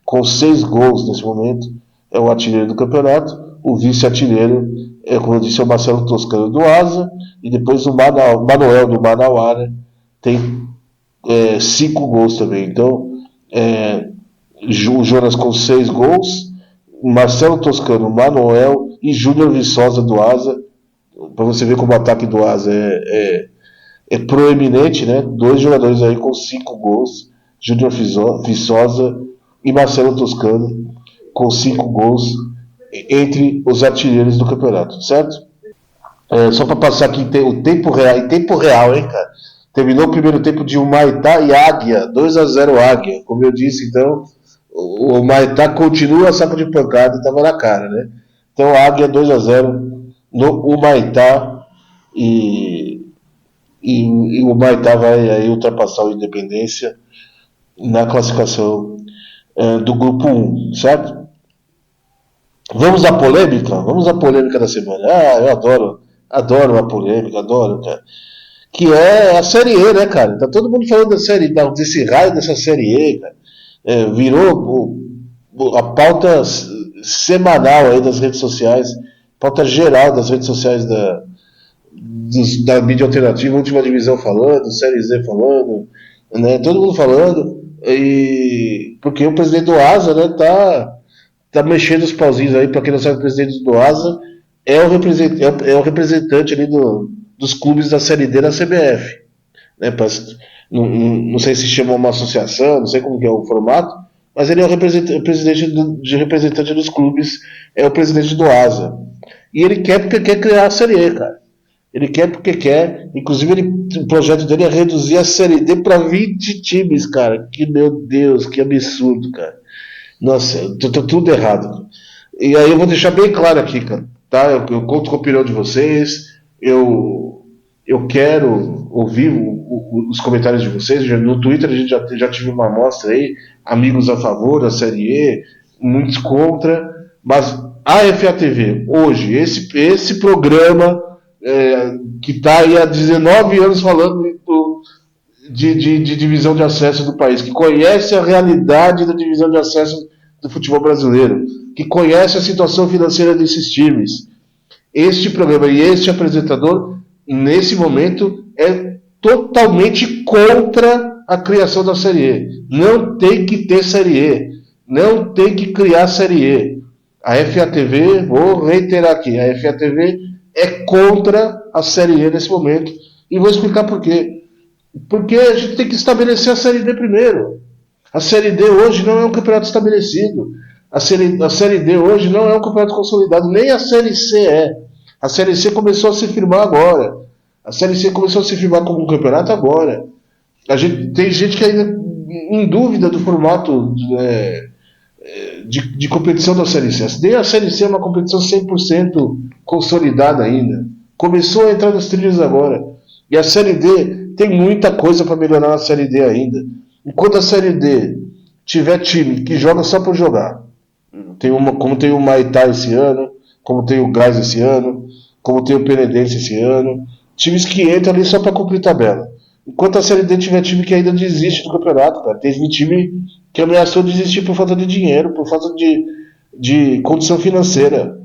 com 6 gols nesse momento, é o artilheiro do campeonato. O vice-artilheiro como eu disse, é o Marcelo Toscano do Asa, e depois o Manuel do Manauara tem 5 gols também. Então, o Jonas com 6 gols, Marcelo Toscano, Manuel e Júnior Viçosa do Asa, para você ver como o ataque do Asa é proeminente, né? 2 jogadores aí com 5 gols, Júnior Viçosa e Marcelo Toscano com 5 gols entre os artilheiros do campeonato, certo? Só para passar aqui o tempo real, em tempo real, hein, cara? Terminou o primeiro tempo de Humaitá e Águia, 2-0 Águia. Como eu disse, então, o Humaitá continua saco de pancada, estava na cara, né? Então, Águia 2-0 no Humaitá e o Humaitá vai aí ultrapassar o Independência na classificação do grupo 1, certo? Vamos à polêmica? Vamos à polêmica da semana. Eu adoro a polêmica, adoro, cara. Que é a Série E, né, cara? Tá todo mundo falando da Série, desse raio dessa Série E, cara. Virou a pauta semanal aí das redes sociais, pauta geral das redes sociais da mídia alternativa, última divisão falando, Série Z falando, né, todo mundo falando, e porque o presidente do Asa, né, tá mexendo os pauzinhos aí. Para quem não sabe, o presidente do Asa é o representante ali dos clubes da Série D da CBF, né, não sei se chama uma associação, não sei como que é o formato, mas ele é o representante dos clubes, é o presidente do Asa. E ele quer porque quer criar a Série E, cara. Ele quer porque quer. Inclusive, o projeto dele é reduzir a Série D para 20 times, cara. Que, meu Deus, que absurdo, cara. Nossa, tô tudo errado. E aí eu vou deixar bem claro aqui, cara. Tá? Eu conto com a opinião de vocês. Eu quero ouvir os comentários de vocês. No Twitter a gente já tive uma amostra aí. Amigos a favor da Série E, muitos contra. Mas a FATV, hoje, esse programa que está aí há 19 anos falando de divisão de acesso do país, que conhece a realidade da divisão de acesso do futebol brasileiro, que conhece a situação financeira desses times. Este programa e este apresentador, nesse momento, é totalmente contra a criação da Série E. Não tem que ter Série E. Não tem que criar Série E. A FATV, vou reiterar aqui, a FATV é contra a Série E nesse momento. E vou explicar por quê. Porque a gente tem que estabelecer a Série D primeiro. A Série D hoje não é um campeonato estabelecido. A série D hoje não é um campeonato consolidado. Nem a Série C é. A Série C começou a se firmar agora. A Série C começou a se firmar como um campeonato agora. Tem gente que ainda em dúvida do formato de competição da Série C. Nem a Série C é uma competição 100% consolidada ainda. Começou a entrar nos trilhos agora. E a Série D tem muita coisa para melhorar na Série D ainda. Enquanto a Série D tiver time que joga só por jogar, como tem o Maitá esse ano, como tem o Gás esse ano, como tem o Penedense esse ano, times que entram ali só para cumprir tabela. Enquanto a Série D tiver time que ainda desiste do campeonato, cara. Teve time que ameaçou desistir por falta de dinheiro, por falta de condição financeira.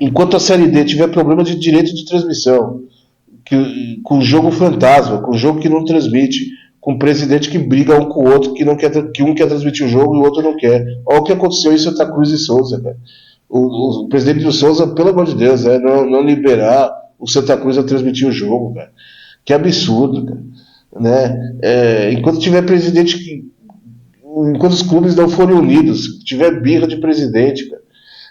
Enquanto a Série D tiver problema de direito de transmissão, com jogo fantasma, com jogo que não transmite, com presidente que briga um com o outro, que um quer transmitir o jogo e o outro não quer. Olha o que aconteceu em Santa Cruz e Souza, cara. O presidente do Souza, pelo amor de Deus, não liberar o Santa Cruz a transmitir o jogo, cara. Que absurdo, cara. Né? Enquanto tiver presidente enquanto os clubes não forem unidos, tiver birra de presidente, cara.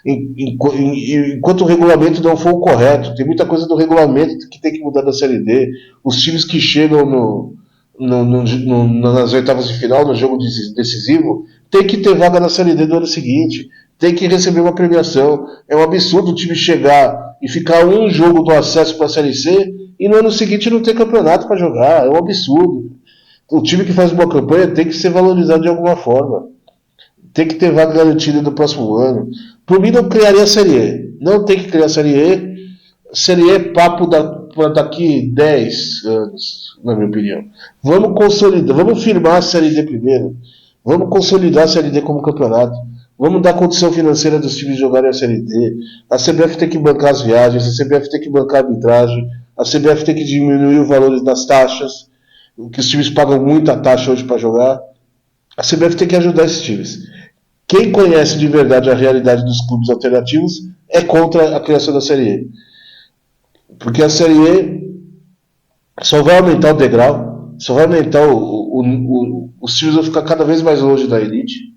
Enquanto o regulamento não for o correto, tem muita coisa do regulamento que tem que mudar da Série D. Os times que chegam nas oitavas de final, no jogo decisivo, tem que ter vaga na Série D do ano seguinte, tem que receber uma premiação. É um absurdo o time chegar e ficar um jogo do acesso para a Série C e no ano seguinte não ter campeonato para jogar. É um absurdo. O time que faz uma campanha tem que ser valorizado de alguma forma. Tem que ter vaga garantida no próximo ano. Por mim, não criaria a Série E. Não tem que criar a Série E. Série E é papo para daqui 10 anos, na minha opinião. Vamos consolidar, vamos firmar a Série D primeiro. Vamos consolidar a Série D como campeonato. Vamos dar condição financeira dos times jogarem a Série D. A CBF tem que bancar as viagens, a CBF tem que bancar a arbitragem, a CBF tem que diminuir os valores das taxas, que os times pagam muita taxa hoje para jogar. A CBF tem que ajudar esses times. Quem conhece de verdade a realidade dos clubes alternativos é contra a criação da Série E. Porque a Série E só vai aumentar o degrau, só vai aumentar os times vão ficar cada vez mais longe da elite.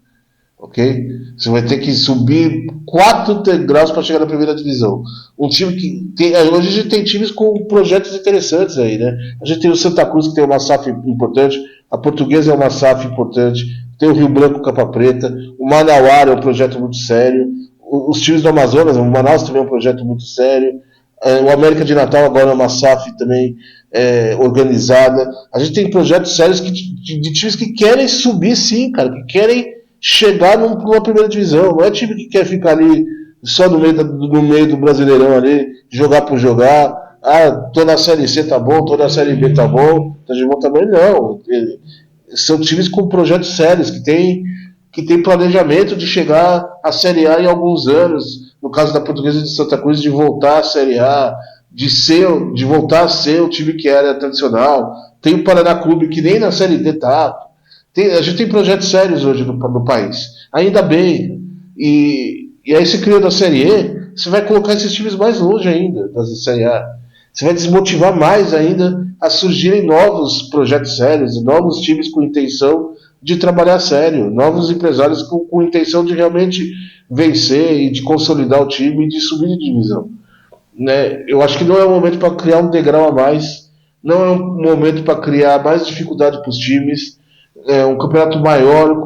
Ok? Você vai ter que subir 4 degraus para chegar na primeira divisão. Um time que tem, hoje a gente tem times com projetos interessantes aí, né? A gente tem o Santa Cruz, que tem uma SAF importante, a Portuguesa é uma SAF importante, tem o Rio Branco, Capa Preta, o Manauara é um projeto muito sério, os times do Amazonas, o Manaus também é um projeto muito sério, o América de Natal agora é uma SAF também organizada. A gente tem projetos sérios de times que querem subir sim, cara, que querem chegar numa primeira divisão. Não é time que quer ficar ali só no meio do Brasileirão ali, jogar por jogar. Tô na Série C, tá bom, tô na Série B, tá bom, tá de bom também, não. São times com projetos sérios, que tem que tem planejamento de chegar à Série A em alguns anos, no caso da Portuguesa de Santa Cruz, de voltar à Série A, de voltar a ser o time que era tradicional. Tem o Paraná Clube, que nem na Série D está. A gente tem projetos sérios hoje no país. Ainda bem. E aí você criando a Série E, você vai colocar esses times mais longe ainda da Série A. Você vai desmotivar mais ainda a surgirem novos projetos sérios, novos times com intenção de trabalhar sério, novos empresários com intenção de realmente vencer e de consolidar o time e de subir de divisão. Né? Eu acho que não é um momento para criar um degrau a mais, não é um momento para criar mais dificuldade para os times, um campeonato maior,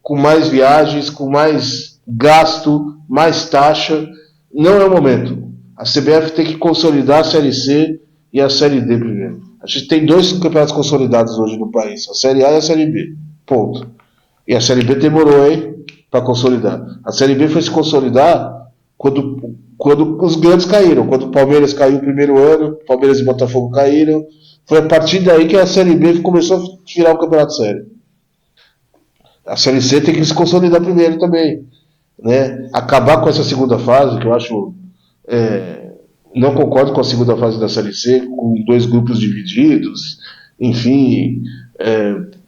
com mais viagens, com mais gasto, mais taxa. Não é o momento. A CBF tem que consolidar a Série C e a Série D primeiro. A gente tem 2 campeonatos consolidados hoje no país, a Série A e a Série B. Ponto. E a Série B demorou, hein, para consolidar. A Série B foi se consolidar quando os grandes caíram. Quando o Palmeiras caiu no primeiro ano, Palmeiras e Botafogo caíram. Foi a partir daí que a Série B começou a virar um campeonato sério. A Série C tem que se consolidar primeiro também. Né? Acabar com essa segunda fase, que eu acho... não concordo com a segunda fase da Série C, com 2 grupos divididos. Enfim,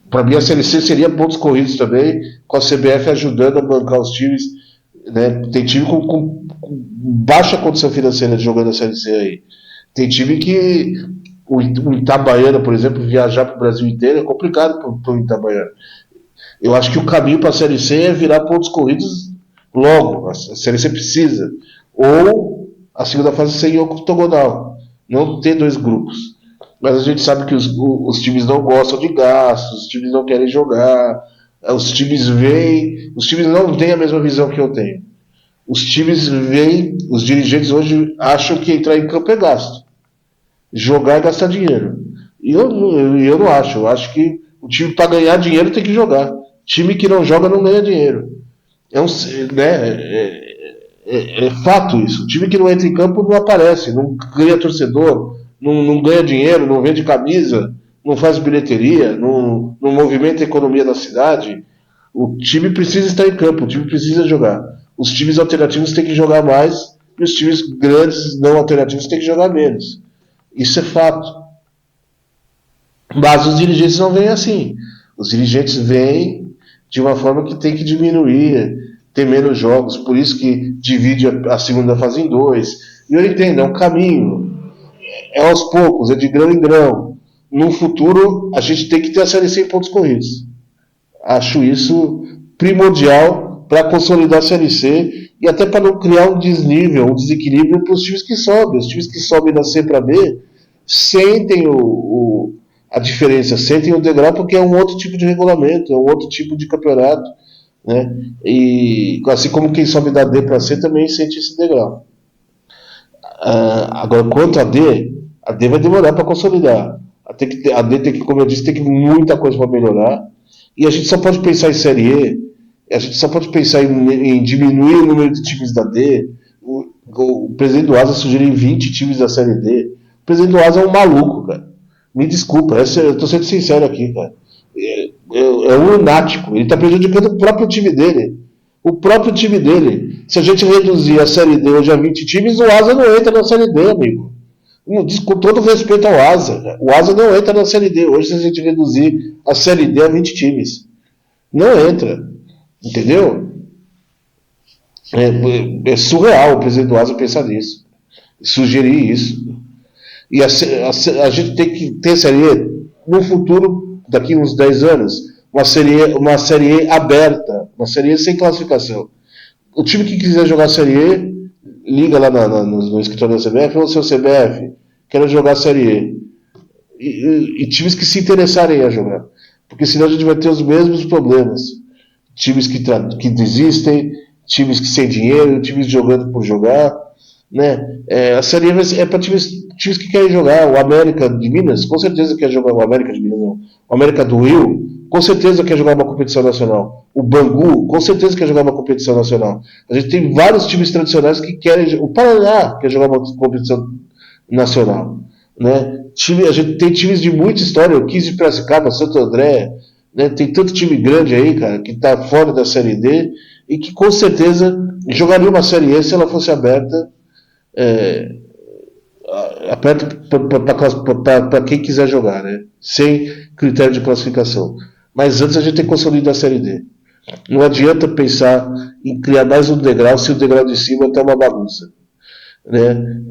para mim a Série C seria pontos corridos também, com a CBF ajudando a bancar os times. Né? Tem time com baixa condição financeira jogando a Série C aí. Tem time que o Itabaiana, por exemplo, viajar para o Brasil inteiro é complicado para o Itabaiana. Eu acho que o caminho para a Série C é virar pontos corridos logo. A Série C precisa. Ou a segunda fase ser octogonal. Não ter 2 grupos. Mas a gente sabe que os times não gostam de gastos, os times não querem jogar, os times não têm a mesma visão que eu tenho. Os times os dirigentes hoje acham que entrar em campo é gasto. Jogar é gastar dinheiro. E eu não acho. Eu acho que o time, para ganhar dinheiro, tem que jogar. Time que não joga não ganha dinheiro. É fato isso. O time que não entra em campo não aparece, não ganha torcedor, não ganha dinheiro, não vende camisa, não faz bilheteria, não movimenta a economia da cidade. O time precisa estar em campo, o time precisa jogar. Os times alternativos têm que jogar mais e os times grandes não alternativos têm que jogar menos. Isso é fato. Mas os dirigentes não vêm assim. Os dirigentes vêm de uma forma que tem que diminuir, ter menos jogos, por isso que divide a segunda fase em 2. E eu entendo, é um caminho, é aos poucos, é de grão em grão. No futuro, a gente tem que ter a Série C em pontos corridos. Acho isso primordial para consolidar a Série C e até para não criar um desnível, um desequilíbrio para os times que sobem. Os times que sobem da C para B sentem a diferença, sentem o degrau, porque é um outro tipo de regulamento, é um outro tipo de campeonato. Né? E assim como quem sobe da D para C também sente esse degrau. Agora, quanto a D vai demorar para consolidar. A D tem que, como eu disse, tem muita coisa para melhorar. E a gente só pode pensar em Série E, a gente só pode pensar em diminuir o número de times da D. O presidente do Asa sugeriu 20 times da Série D. O presidente do Asa é um maluco, cara. Me desculpa, eu estou sendo sincero aqui, cara. É um lunático. Ele está prejudicando o próprio time dele. O próprio time dele. Se a gente reduzir a Série D hoje a 20 times, o Asa não entra na Série D, amigo. Com todo respeito ao Asa. O Asa não entra na Série D hoje se a gente reduzir a Série D a 20 times. Não entra. Entendeu? É surreal o presidente do Asa pensar nisso. Sugerir isso. E a gente tem que ter Série E no futuro, daqui uns 10 anos, uma série E aberta, uma Série E sem classificação. O time que quiser jogar Série E, liga lá no escritório da CBF, ou seu CBF, quero jogar Série E. E times que se interessarem a jogar. Porque senão a gente vai ter os mesmos problemas. Times que desistem, times que sem dinheiro, times jogando por jogar. Né? A Série E é para times que querem jogar. O América de Minas, com certeza quer jogar. O América de Minas, não. O América do Rio, com certeza quer jogar uma competição nacional. O Bangu, com certeza quer jogar uma competição nacional. A gente tem vários times tradicionais que querem. O Paraná quer jogar uma competição nacional. Né? A gente tem times de muita história. O 15 de Piracicaba, Santo André, né? Tem tanto time grande aí, cara, que tá fora da Série D e que com certeza jogaria uma Série E se ela fosse aberta, é, aberta para quem quiser jogar, né? Sem critério de classificação. Mas antes a gente tem que consolidar a Série D. Não adianta pensar em criar mais um degrau se o degrau de cima está uma bagunça, né?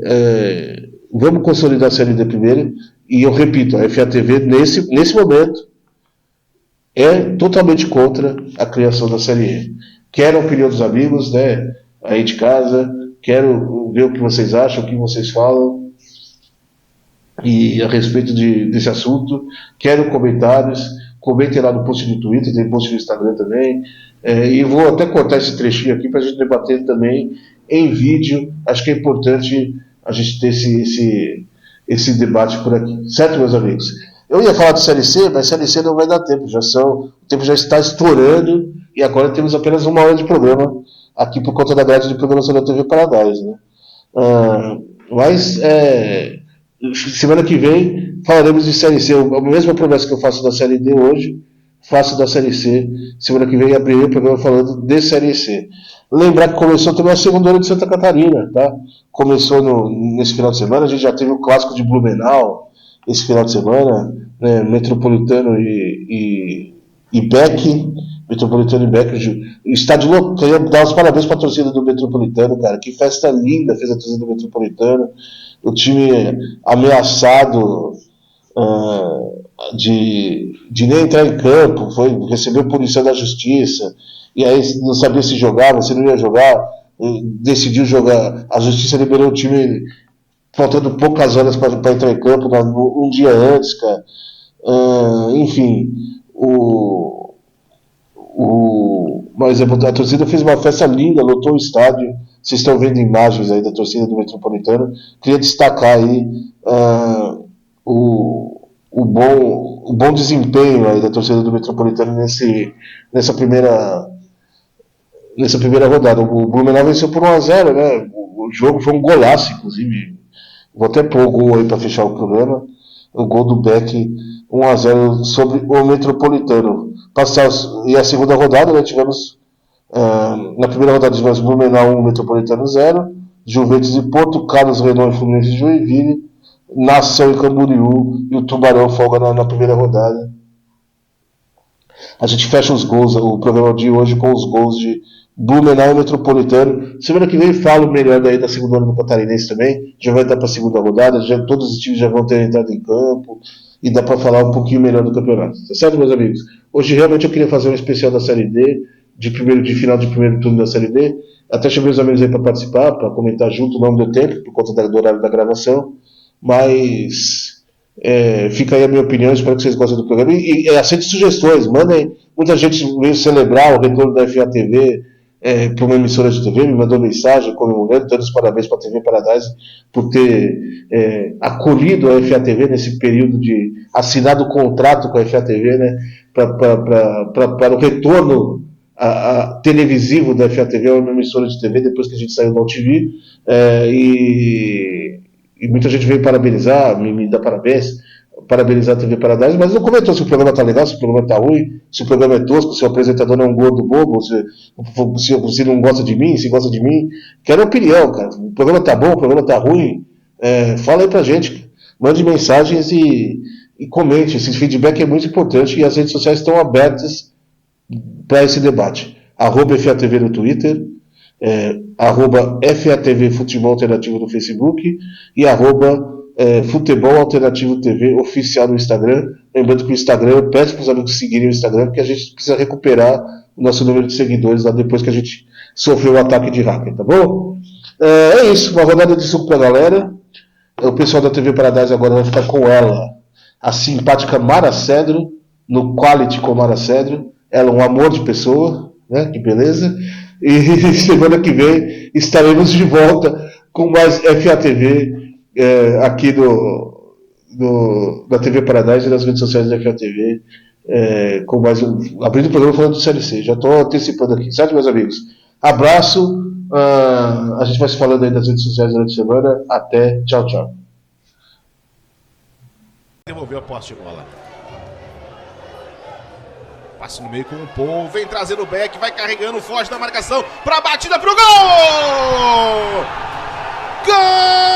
Vamos consolidar a Série D primeiro. E eu repito, a FATV nesse momento é totalmente contra a criação da Série E. Quero a opinião dos amigos, né, aí de casa, quero ver o que vocês acham, o que vocês falam e a respeito desse assunto. Quero comentários, comentem lá no post do Twitter, tem post no Instagram também. E vou até cortar esse trechinho aqui para a gente debater também em vídeo. Acho que é importante a gente ter esse debate por aqui. Certo, meus amigos? Eu ia falar de Série C, mas Série C não vai dar tempo. O tempo já está estourando e agora temos apenas 1 hora de programa aqui por conta da grade de programação da TV Paradise, né? Mas semana que vem falaremos de Série C. A mesma promessa que eu faço da Série D hoje, faço da Série C. Semana que vem abrirei o programa falando de Série C. Lembrar que começou também a segunda hora de Santa Catarina, tá? Começou nesse final de semana, a gente já teve o clássico de Blumenau esse final de semana, né? Metropolitano e Beck. Metropolitano e Beck. Estádio louco. Queria dar os parabéns para a torcida do Metropolitano, cara. Que festa linda fez a torcida do Metropolitano. O time ameaçado de nem entrar em campo, recebeu punição da justiça, e aí não sabia se jogava, se não ia jogar, decidiu jogar. A justiça liberou o time faltando poucas horas para entrar em campo, um dia antes, cara. Enfim, mas a torcida fez uma festa linda, lotou o estádio. Vocês estão vendo imagens aí da torcida do Metropolitano. Queria destacar aí o bom desempenho aí da torcida do Metropolitano nessa primeira rodada. O Blumenau venceu por 1-0, né? O jogo foi um golaço, inclusive. Vou até pôr o gol aí para fechar o programa. O gol do Beck, 1-0 sobre o Metropolitano. E a segunda rodada, né, tivemos na primeira rodada tivemos Blumenau 1, Metropolitano 0, Juventus e Porto, Carlos, Renault e Fluminense de Joinville, Nação e Camboriú, e o Tubarão folga na primeira rodada. A gente fecha os gols, o programa de hoje com os gols de Blumenau e Metropolitano. Semana que vem falo melhor daí da segunda rodada do Catarinense também. Já vai estar para a segunda rodada, todos os times já vão ter entrado em campo e dá para falar um pouquinho melhor do campeonato. Tá certo, meus amigos? Hoje realmente eu queria fazer um especial da Série D, de final de primeiro turno da Série D. Até chamei os amigos aí para participar, para comentar junto, não deu tempo por conta do horário da gravação, mas fica aí a minha opinião, espero que vocês gostem do programa e aceite sugestões, mandem. Muita gente veio celebrar o retorno da FATV para uma emissora de TV, me mandou mensagem comemorando, dando os parabéns para a TV Paradise por ter acolhido a FATV nesse período de assinado o contrato com a FATV, né, para o retorno televisivo da FATV, é uma emissora de TV depois que a gente saiu da UTV, e muita gente veio parabenizar, me dá parabenizar a TV Paradise, mas não comentou se o programa tá legal, se o programa tá ruim, se o programa é tosco, se o apresentador é um gordo bobo, se não gosta de mim, se gosta de mim. Quero opinião, cara. O programa tá bom, o programa tá ruim. Fala aí pra gente. Mande mensagens e comente. Esse feedback é muito importante e as redes sociais estão abertas para esse debate. @FATV no Twitter, @FATV Futebol Alternativo no Facebook e Futebol Alternativo TV oficial no Instagram. Lembrando que o Instagram, eu peço para os amigos seguirem o Instagram, porque a gente precisa recuperar o nosso número de seguidores lá depois que a gente sofreu o ataque de hacker, tá bom? É isso, uma rodada de suco pra galera. O pessoal da TV Paradise agora vai ficar com ela, a simpática Mara Cedro, no Quality com Mara Cedro. Ela é um amor de pessoa, né? Que beleza. E semana que vem estaremos de volta com mais FATV aqui da TV Paradise e nas redes sociais da FATV, com mais abrindo o programa falando do Série C. Já estou antecipando aqui, certo, meus amigos? Abraço, a gente vai se falando aí nas redes sociais durante a semana. Até, tchau, tchau. Devolveu a posse de bola. Passe no meio com o Paul, vem trazendo o back, vai carregando, foge da marcação, pra batida pro gol! Gol!